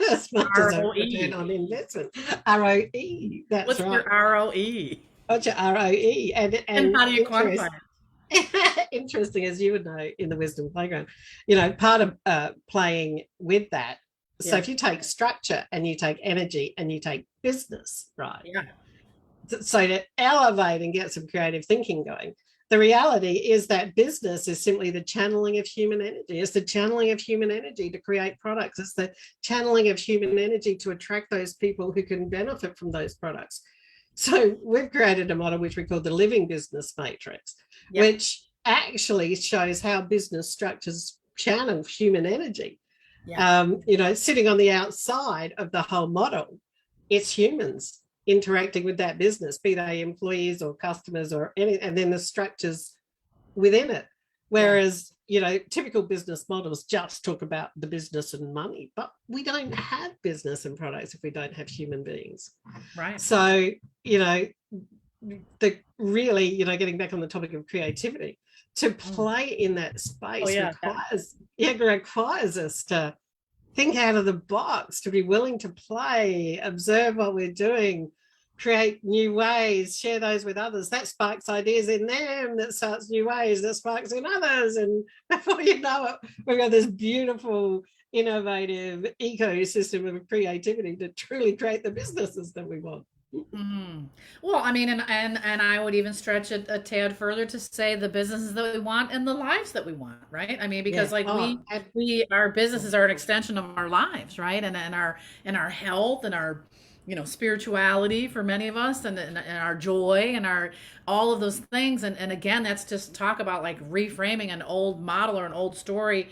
as a return ROE. on investment. ROE. That's What's your right. ROE? What's your ROE? And And how do you quantify it? interesting, as you would know, in the wisdom playground, part of playing with that. So Yeah. if you take structure and you take energy and you take business, right? Yeah. So to elevate and get some creative thinking going, the reality is that business is simply the channeling of human energy. It's the channeling of human energy to create products. It's the channeling of human energy to attract those people who can benefit from those products. So we've created a model which we call the living business matrix, Yep. which actually shows how business structures channel human energy. Yeah. Sitting on the outside of the whole model, it's humans interacting with that business, be they employees or customers or any, and then the structures within it. Yeah. Whereas, typical business models just talk about the business and money, but we don't have business and products if we don't have human beings. Right. So, the really, getting back on the topic of creativity, to Mm. play in that Oh space yeah. requires us to think out of the box, to be willing to play, observe what we're doing, create new ways, share those with others. That sparks ideas in them, that starts new ways, that sparks in others. And before you know it, we've got this beautiful, innovative ecosystem of creativity to truly create the businesses that we want. Mm. Well, I mean, and I would even stretch it a tad further to say the businesses that we want and the lives that we want, right? I mean, because Yeah. like Oh, our businesses are an extension of our lives, right? And our health and our spirituality for many of us, and our joy and our all of those things, and again, that's just talk about like reframing an old model or an old story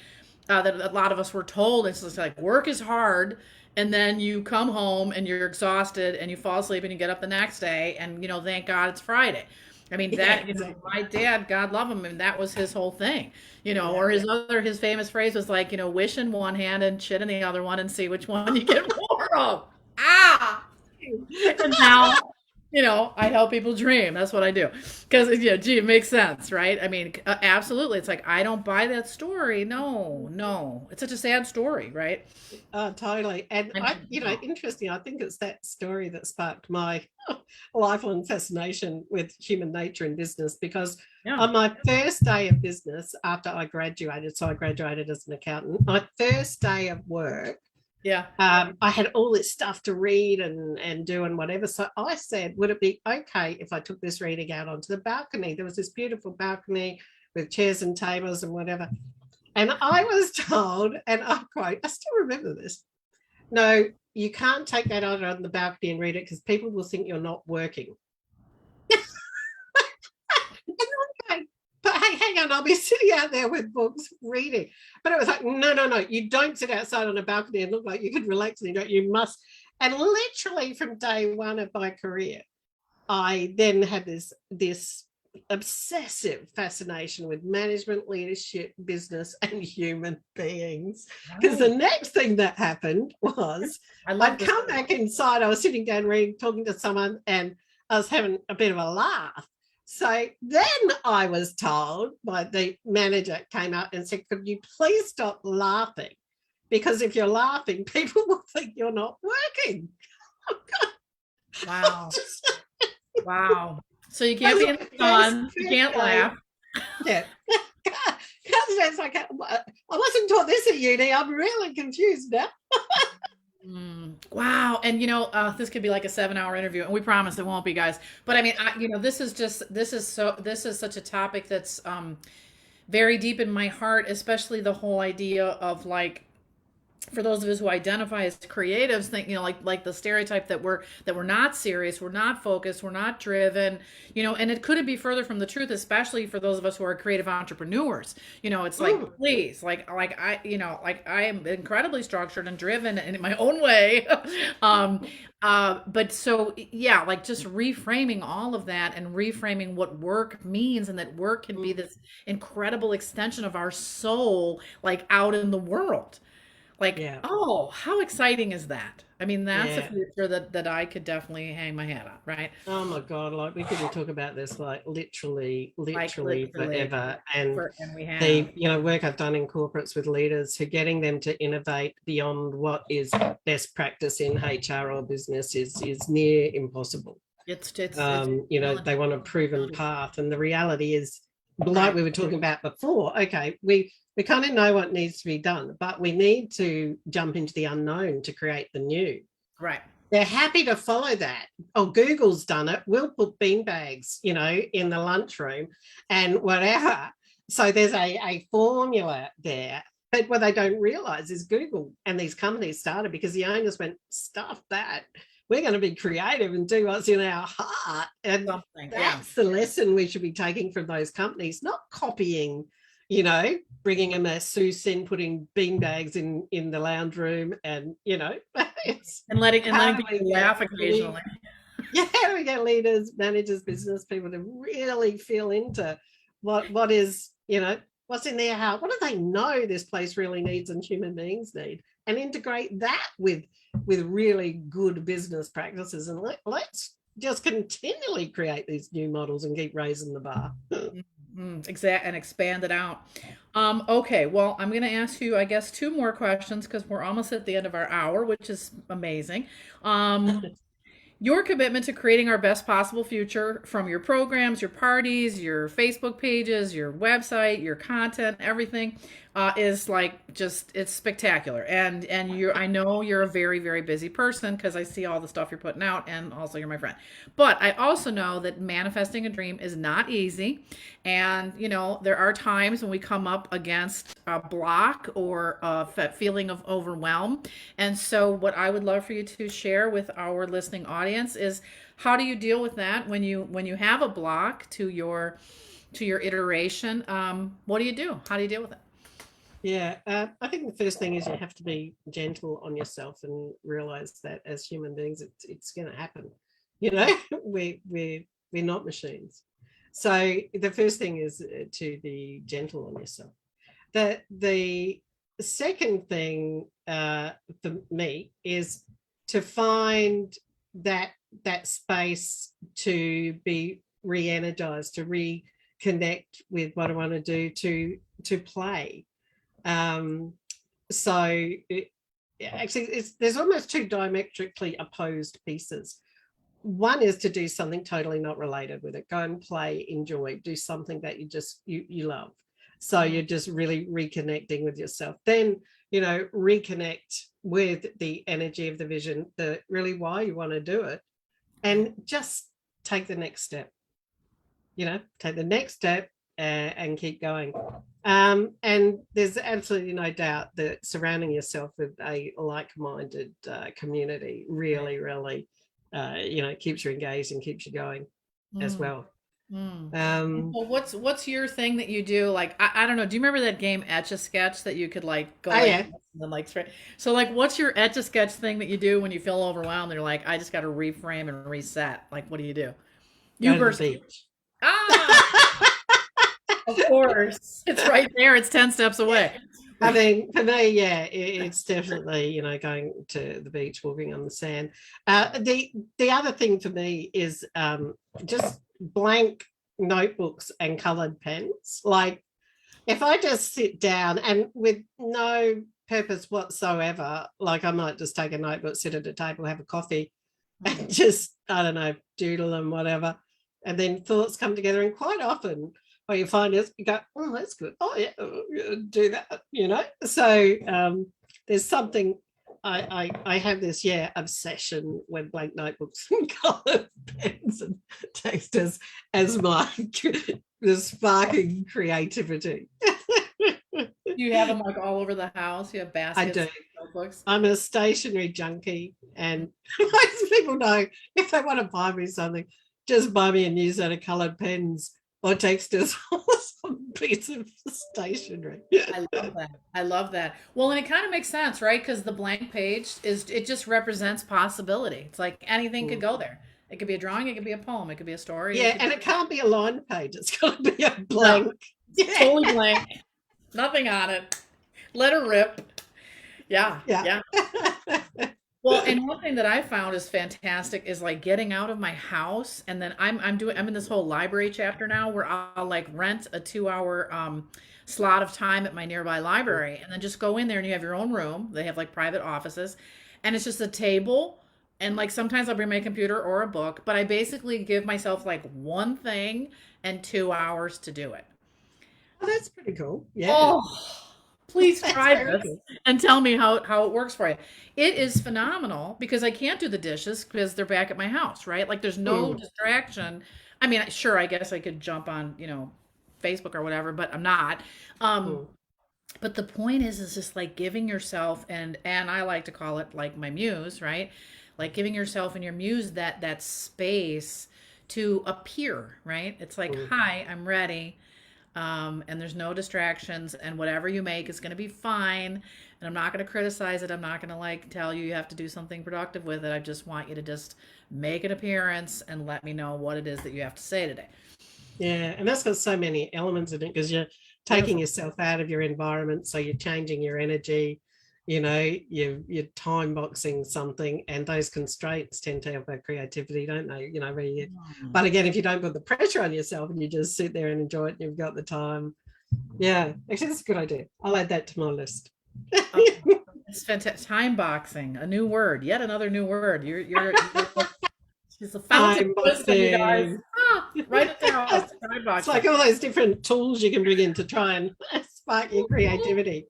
that a lot of us were told. It's just like work is hard, and then you come home and you're exhausted and you fall asleep and you get up the next day, and thank God it's Friday. I mean, yeah, that exactly. my dad, God love him, and that was his whole thing. Yeah. Or his famous phrase was like, wish in one hand and shit in the other one and see which one you get more of. Ah. And now, I help people dream. That's what I do. Because, gee, it makes sense, right? I mean, absolutely. It's like, I don't buy that story. No, no. It's such a sad story, right? Oh, totally. And I mean, interesting. I think it's that story that sparked my lifelong fascination with human nature in business, because yeah. on my first day of business after I graduated, so I graduated as an accountant, my first day of work, Yeah. I had all this stuff to read and do and whatever. So I said, would it be okay if I took this reading out onto the balcony? There was this beautiful balcony with chairs and tables and whatever. And I was told, and I quote, I still remember this, no, you can't take that out on the balcony and read it because people will think you're not working. Okay, but hey, hang on, I'll be sitting out there with books reading. But it was like, no, no, no, you don't sit outside on a balcony and look like you could relax, and you must. And literally from day one of my career, I then had this obsessive fascination with management, leadership, business, and human beings. Because the Oh, next thing that happened was I love I'd this. come back inside, I was sitting down reading, talking to someone, and I was having a bit of a laugh. So then I was told by the manager came up and said, could you please stop laughing? Because if you're laughing, people will think you're not working. Wow. Wow. So you can't be in the sun, you can't laugh. Yeah. It's like, I wasn't taught this at uni. I'm really confused now. Wow. And this could be like a 7-hour interview, and we promise it won't be, guys. But I mean, this is such a topic that's very deep in my heart, especially the whole idea of like, for those of us who identify as creatives, think, like the stereotype that we're not serious, we're not focused, we're not driven, and it couldn't be further from the truth, especially for those of us who are creative entrepreneurs. It's like, please, like I am incredibly structured and driven in my own way. But so, yeah, like just reframing all of that and reframing what work means, and that work can be this incredible extension of our soul, like out in the world. Like, yeah. Oh, how exciting is that? I mean, that's a future that I could definitely hang my hat on, right? Oh my God, like we could talk about this like literally forever. And we have the work I've done in corporates with leaders who getting them to innovate beyond what is best practice in HR or business is near impossible. It's they want a proven path. And the reality is, like we were talking about before, okay, we kind of know what needs to be done, but we need to jump into the unknown to create the new. Right. They're happy to follow that. Oh, Google's done it. We'll put beanbags, in the lunchroom and whatever. So there's a formula there. But what they don't realize is Google and these companies started because the owners went, stuff that. We're going to be creative and do what's in our heart. And that's the lesson we should be taking from those companies, not copying, bringing them a Seuss in, putting beanbags in the lounge room and, and letting people laugh occasionally. Yeah, we get leaders, managers, business people to really feel into what is, what's in their heart. What do they know this place really needs and human beings need? And integrate that with really good business practices. And let's just continually create these new models and keep raising the bar. Exact, and expand it out. Okay, well, I'm going to ask you, I guess, 2 more questions because we're almost at the end of our hour, which is amazing. Your commitment to creating our best possible future, from your programs, your parties, your Facebook pages, your website, your content, everything, is like it's spectacular. And I know you're a very, very busy person because I see all the stuff you're putting out, and also you're my friend. But I also know that manifesting a dream is not easy. And, there are times when we come up against a block or a feeling of overwhelm. And so what I would love for you to share with our listening audience is, how do you deal with that when you have a block to your iteration? What do you do? How do you deal with it? Yeah, I think the first thing is you have to be gentle on yourself and realize that as human beings, it's going to happen. We're not machines. So the first thing is to be gentle on yourself. The second thing for me is to find that space to be re-energized, to reconnect with what I want to do, to play. There's almost 2 diametrically opposed pieces. One is to do something totally not related with it. Go and play, enjoy, do something that you love. So you're just really reconnecting with yourself. Then, reconnect with the energy of the vision, the really why you want to do it, and just take the next step. Take the next step and keep going. And there's absolutely no doubt that surrounding yourself with a like-minded community really, really, keeps you engaged and keeps you going as well. Well, what's your thing that you do? Like, I don't know. Do you remember that game Etch-a-Sketch that you could like go and then like straight? So like, what's your Etch-a-Sketch thing that you do when you feel overwhelmed? And you're like, I just got to reframe and reset. Like, what do you do? You burst the beach. Of course, it's right there. It's 10 steps away. I mean, for me, yeah, it's definitely, going to the beach, walking on the sand. The other thing for me is just blank notebooks and colored pens. Like if I just sit down and with no purpose whatsoever, like I might just take a notebook, sit at a table, have a coffee, and just, I don't know, doodle and whatever. And then thoughts come together. And quite often what you find is you go, oh, that's good. Oh, yeah, do that, you know. So there's something, I have this, obsession with blank notebooks and colored pens and text as my the sparking creativity. You have them like all over the house. You have baskets. I do. Of notebooks. I'm a stationery junkie, and most people know if they want to buy me something, just buy me a new set of coloured pens or texters or some piece of stationery. I love that. I love that. Well, and it kind of makes sense, right? Because the blank page it just represents possibility. It's like anything could go there. It could be a drawing, it could be a poem, it could be a story. Yeah, and it can't be a lined page. It's got to be a blank. No, totally blank. Nothing on it. Let her rip. Yeah. Well, and one thing that I found is fantastic is like getting out of my house, and then I'm in this whole library chapter now where I'll like rent a 2 hour slot of time at my nearby library, and then just go in there and you have your own room. They have like private offices, and it's just a table, and like sometimes I'll bring my computer or a book, but I basically give myself like one thing and 2 hours to do it. Oh, that's pretty cool. Yeah. Oh, please try very this good. and tell me how it works for you. It is phenomenal because I can't do the dishes because they're back at my house, right? Like there's no distraction. I mean, sure, I guess I could jump on, Facebook or whatever, but I'm not. But the point is just like giving yourself and I like to call it like my muse, right? Like giving yourself and your muse that space to appear, right? It's like, hi, I'm ready. And there's no distractions, and whatever you make is going to be fine. And I'm not going to criticize it. I'm not going to like tell you have to do something productive with it. I just want you to just make an appearance and let me know what it is that you have to say today. Yeah, and that's got so many elements in it because you're taking yourself out of your environment, so you're changing your energy. You're time boxing something, and those constraints tend to help our creativity, don't they? But again, if you don't put the pressure on yourself and you just sit there and enjoy it and you've got the time, actually that's a good idea. I'll add that to my list. It's fantastic. Time boxing, a new word, yet another new word. You're she's a fountain of wisdom, you guys. Write it down. Time boxing. It's like all those different tools you can bring in to try and spark your creativity.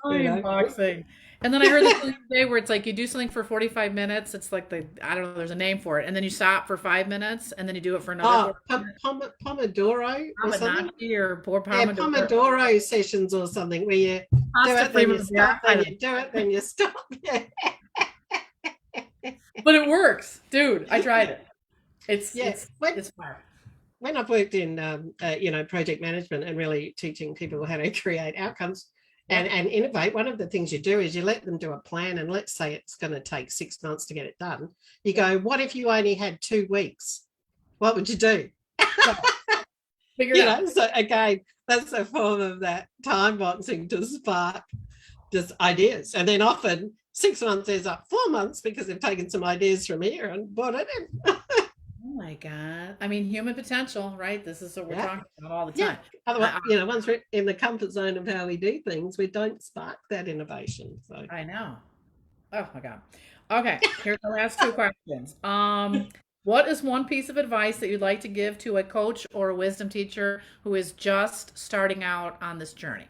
Time boxing. And then I heard this today where it's like you do something for 45 minutes. It's like I don't know, there's a name for it. And then you stop for 5 minutes and then you do it for another. Pomodoro or something? Or Pomodoro sessions or something where you do it, then you stop, then you do it, then you stop. Yeah. But it works, dude. I tried it. It's fire. When I've worked in project management and really teaching people how to create outcomes and innovate, one of the things you do is you let them do a plan, and let's say it's going to take 6 months to get it done. You go, what if you only had 2 weeks? What would you do? Figure it out. So again, that's a form of that time boxing to spark just ideas. And then often 6 months is up 4 months because they've taken some ideas from here and brought it in. Oh my God. I mean, human potential, right? This is what we're talking about all the time. Otherwise, once we're in the comfort zone of how we do things, we don't spark that innovation. So I know. Oh my God. Okay, here's the last 2 questions. What is one piece of advice that you'd like to give to a coach or a wisdom teacher who is just starting out on this journey?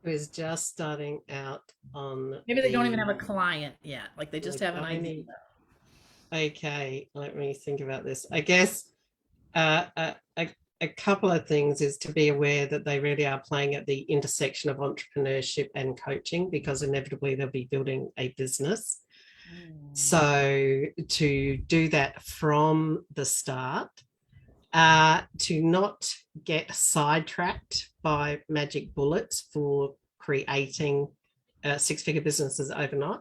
Who is just starting out on maybe they don't even have a client yet. Like they just have an idea. Okay, let me think about this. I guess a couple of things is to be aware that they really are playing at the intersection of entrepreneurship and coaching, because inevitably they'll be building a business. So to do that from the start, to not get sidetracked by magic bullets for creating 6-figure businesses overnight,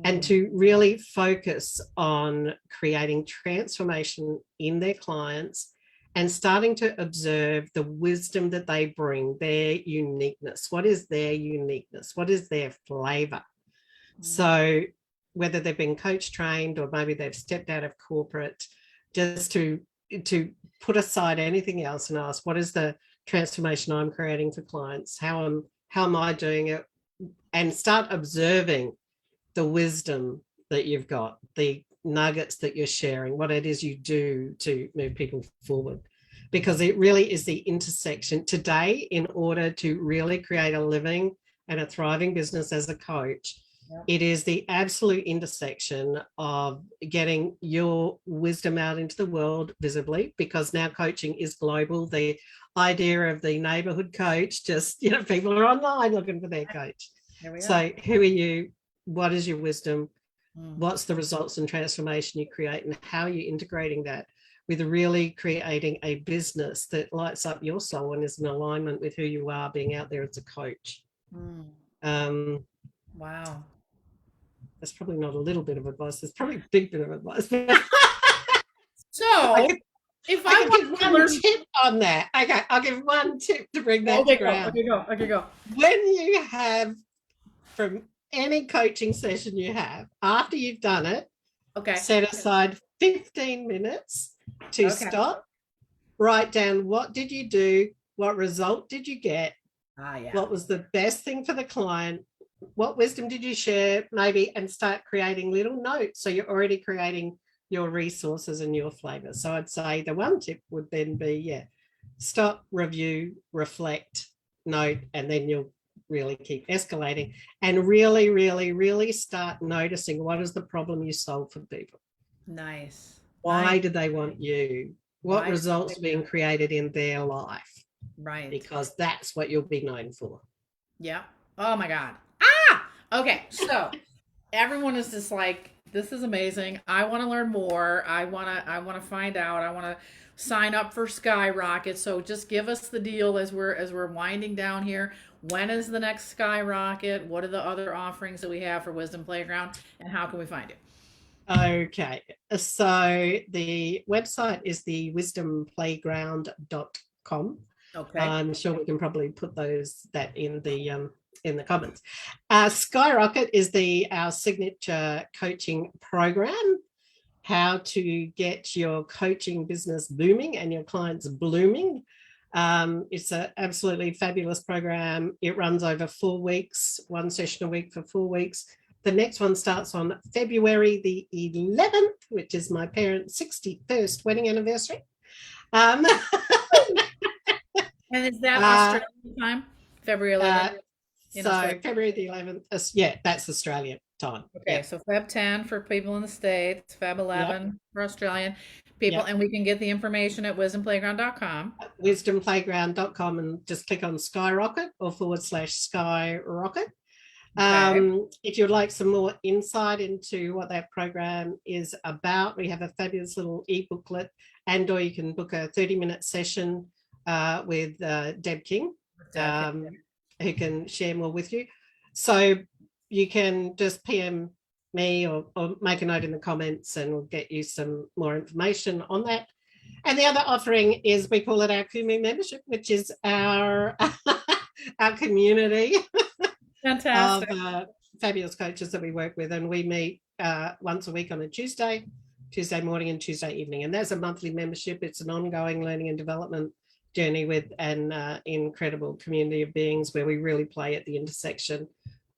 and to really focus on creating transformation in their clients and starting to observe the wisdom that they bring, their uniqueness. What is their uniqueness? What is their flavor? So whether they've been coach trained or maybe they've stepped out of corporate, just to to put aside anything else and ask, what is the transformation I'm creating for clients? How am I doing it? And start observing the wisdom that you've got, the nuggets that you're sharing, what it is you do to move people forward. Because it really is the intersection today. In order to really create a living and a thriving business as a coach, it is the absolute intersection of getting your wisdom out into the world visibly, because now coaching is global. The idea of the neighborhood coach, just, people are online looking for their coach. So who are you? What is your wisdom? What's the results and transformation you create, and how are you integrating that with really creating a business that lights up your soul and is in alignment with who you are being out there as a coach? Wow. That's probably not a little bit of advice. It's probably a big bit of advice. So if I want to learn tip on that. Okay, I'll give one tip to bring that to ground. Okay, go. When you have, from any coaching session you have, after you've done it, set aside 15 minutes to stop, write down, what did you do? What result did you get? What was the best thing for the client? What wisdom did you share, maybe, and start creating little notes. So you're already creating your resources and your flavor. So I'd say the one tip would then be, stop, review, reflect, note, and then you'll really keep escalating and really, really, really start noticing what is the problem you solve for people. Nice. Why do they want you? What results are being created in their life? Right. Because that's what you'll be known for. Yeah. Oh my God. Okay. So everyone is just like, this is amazing. I want to learn more. I want to find out. I want to sign up for Skyrocket. So just give us the deal as we're winding down here. When is the next Skyrocket? What are the other offerings that we have for Wisdom Playground, and how can we find it? Okay. So the website is thewisdomplayground.com. Okay. I'm sure we can probably put that in the comments. Skyrocket is our signature coaching program. How to get your coaching business booming and your clients blooming. It's an absolutely fabulous program. It runs over 4 weeks, one session a week for 4 weeks. The next one starts on February the 11th, which is my parents' 61st wedding anniversary. And is that Australian time? February 11th? February the 11th, that's Australian time. Okay, so Feb 10 for people in the States, Feb 11 for Australian people, and we can get the information at wisdomplayground.com. Wisdomplayground.com, and just click on Skyrocket or /Skyrocket. If you'd like some more insight into what that program is about, we have a fabulous little e-booklet, or you can book a 30-minute session with Deb King, who can share more with you. So you can just PM me or make a note in the comments, and we'll get you some more information on that. And the other offering is, we call it our Kumi membership, which is our community Fantastic. of fabulous coaches that we work with, and we meet once a week on a Tuesday morning and Tuesday evening, and there's a monthly membership. It's an ongoing learning and development journey with an incredible community of beings, where we really play at the intersection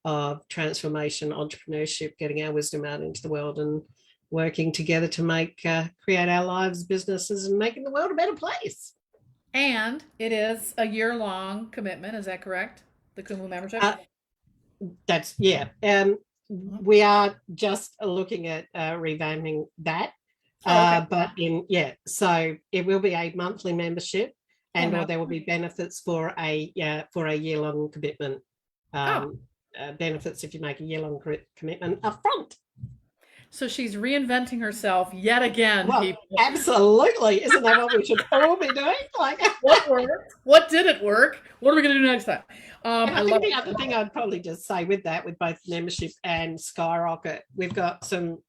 of transformation, entrepreneurship, getting our wisdom out into the world, and working together to create our lives, businesses, and making the world a better place. And it is a year-long commitment. Is that correct? The Kumi membership? We are just looking at revamping that. So it will be a monthly membership, and or there will be benefits for a year-long commitment. Benefits if you make a year-long commitment up front. So she's reinventing herself yet again. Well, people. Absolutely. Isn't that what we should all be doing? What worked? What didn't work? What are we going to do next time? I think the other thing I'd probably just say with that, with both membership and Skyrocket, we've got some,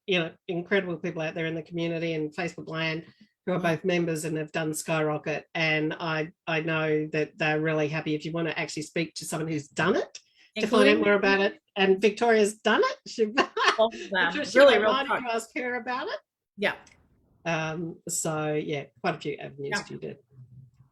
incredible people out there in the community and Facebook land who are both members and have done Skyrocket. And I know that they're really happy. If you want to actually speak to someone who's done it, to find out more about it, and Victoria's done it. She really to ask her about it. Yeah. So yeah, quite a few avenues Yeah. for you to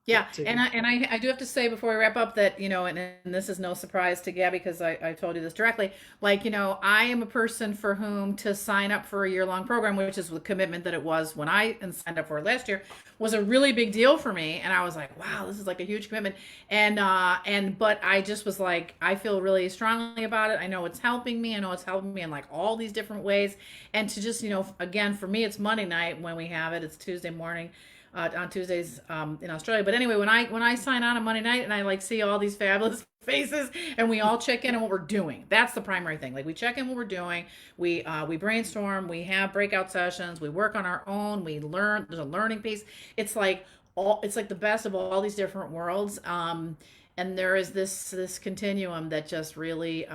Yeah, get to. and I do have to say before we wrap up that, and this is no surprise to Gabby because I told you this directly. Like, I am a person for whom to sign up for a year-long program, which is the commitment that it was when I signed up for it last year, was a really big deal for me. And I was like, wow, this is like a huge commitment. But I just was like, I feel really strongly about it. I know it's helping me. I know it's helping me in like all these different ways. And to just, again, for me, it's Monday night when we have it. It's Tuesday morning on Tuesdays in Australia. But anyway, when I sign on Monday night and I like see all these fabulous faces and we all check in on what we're doing, that's the primary thing. Like we check in what we're doing, we brainstorm, we have breakout sessions, we work on our own, we learn. There's a learning piece. It's like the best of all these different worlds. And there is this continuum that just really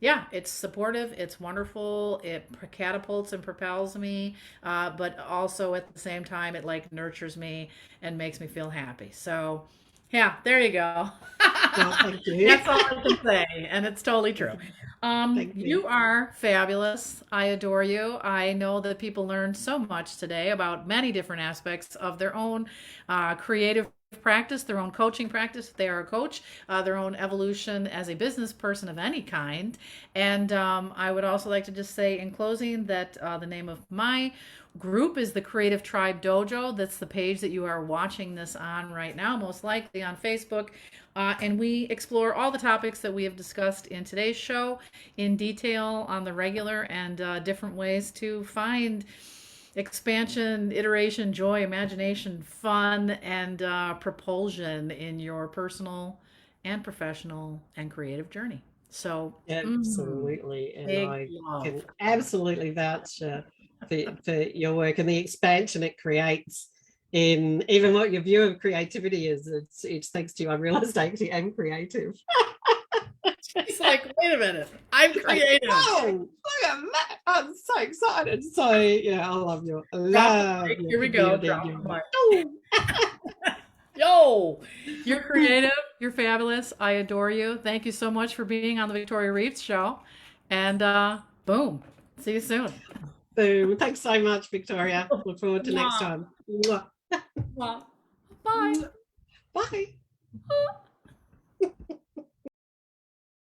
yeah, it's supportive, it's wonderful, it catapults and propels me, but also at the same time it like nurtures me and makes me feel happy. So yeah, there you go. Well, thank you. That's all I can say, and it's totally true. Thank you. You are fabulous. I adore you. I know that people learned so much today about many different aspects of their own creative practice, their own coaching practice, if they are a coach, their own evolution as a business person of any kind. And I would also like to just say in closing that the name of my group is the Creative Tribe Dojo. That's the page that you are watching this on right now, most likely on Facebook. And we explore all the topics that we have discussed in today's show in detail on the regular and different ways to find expansion, iteration, joy, imagination, fun, and propulsion in your personal and professional and creative journey. So, Absolutely. And big I love. can absolutely vouch for your work and the expansion it creates in even what your view of creativity is. It's thanks to you. I realized I actually am creative. It's like, wait a minute, I'm creative. Whoa, look at that. I'm so excited. So yeah, I love your Here we go. Drop the mic. Oh. Yo, you're creative. You're fabulous. I adore you. Thank you so much for being on the Victoria Reeves Show. And boom. See you soon. Boom. Thanks so much, Victoria. Look forward to next time. Bye. Bye.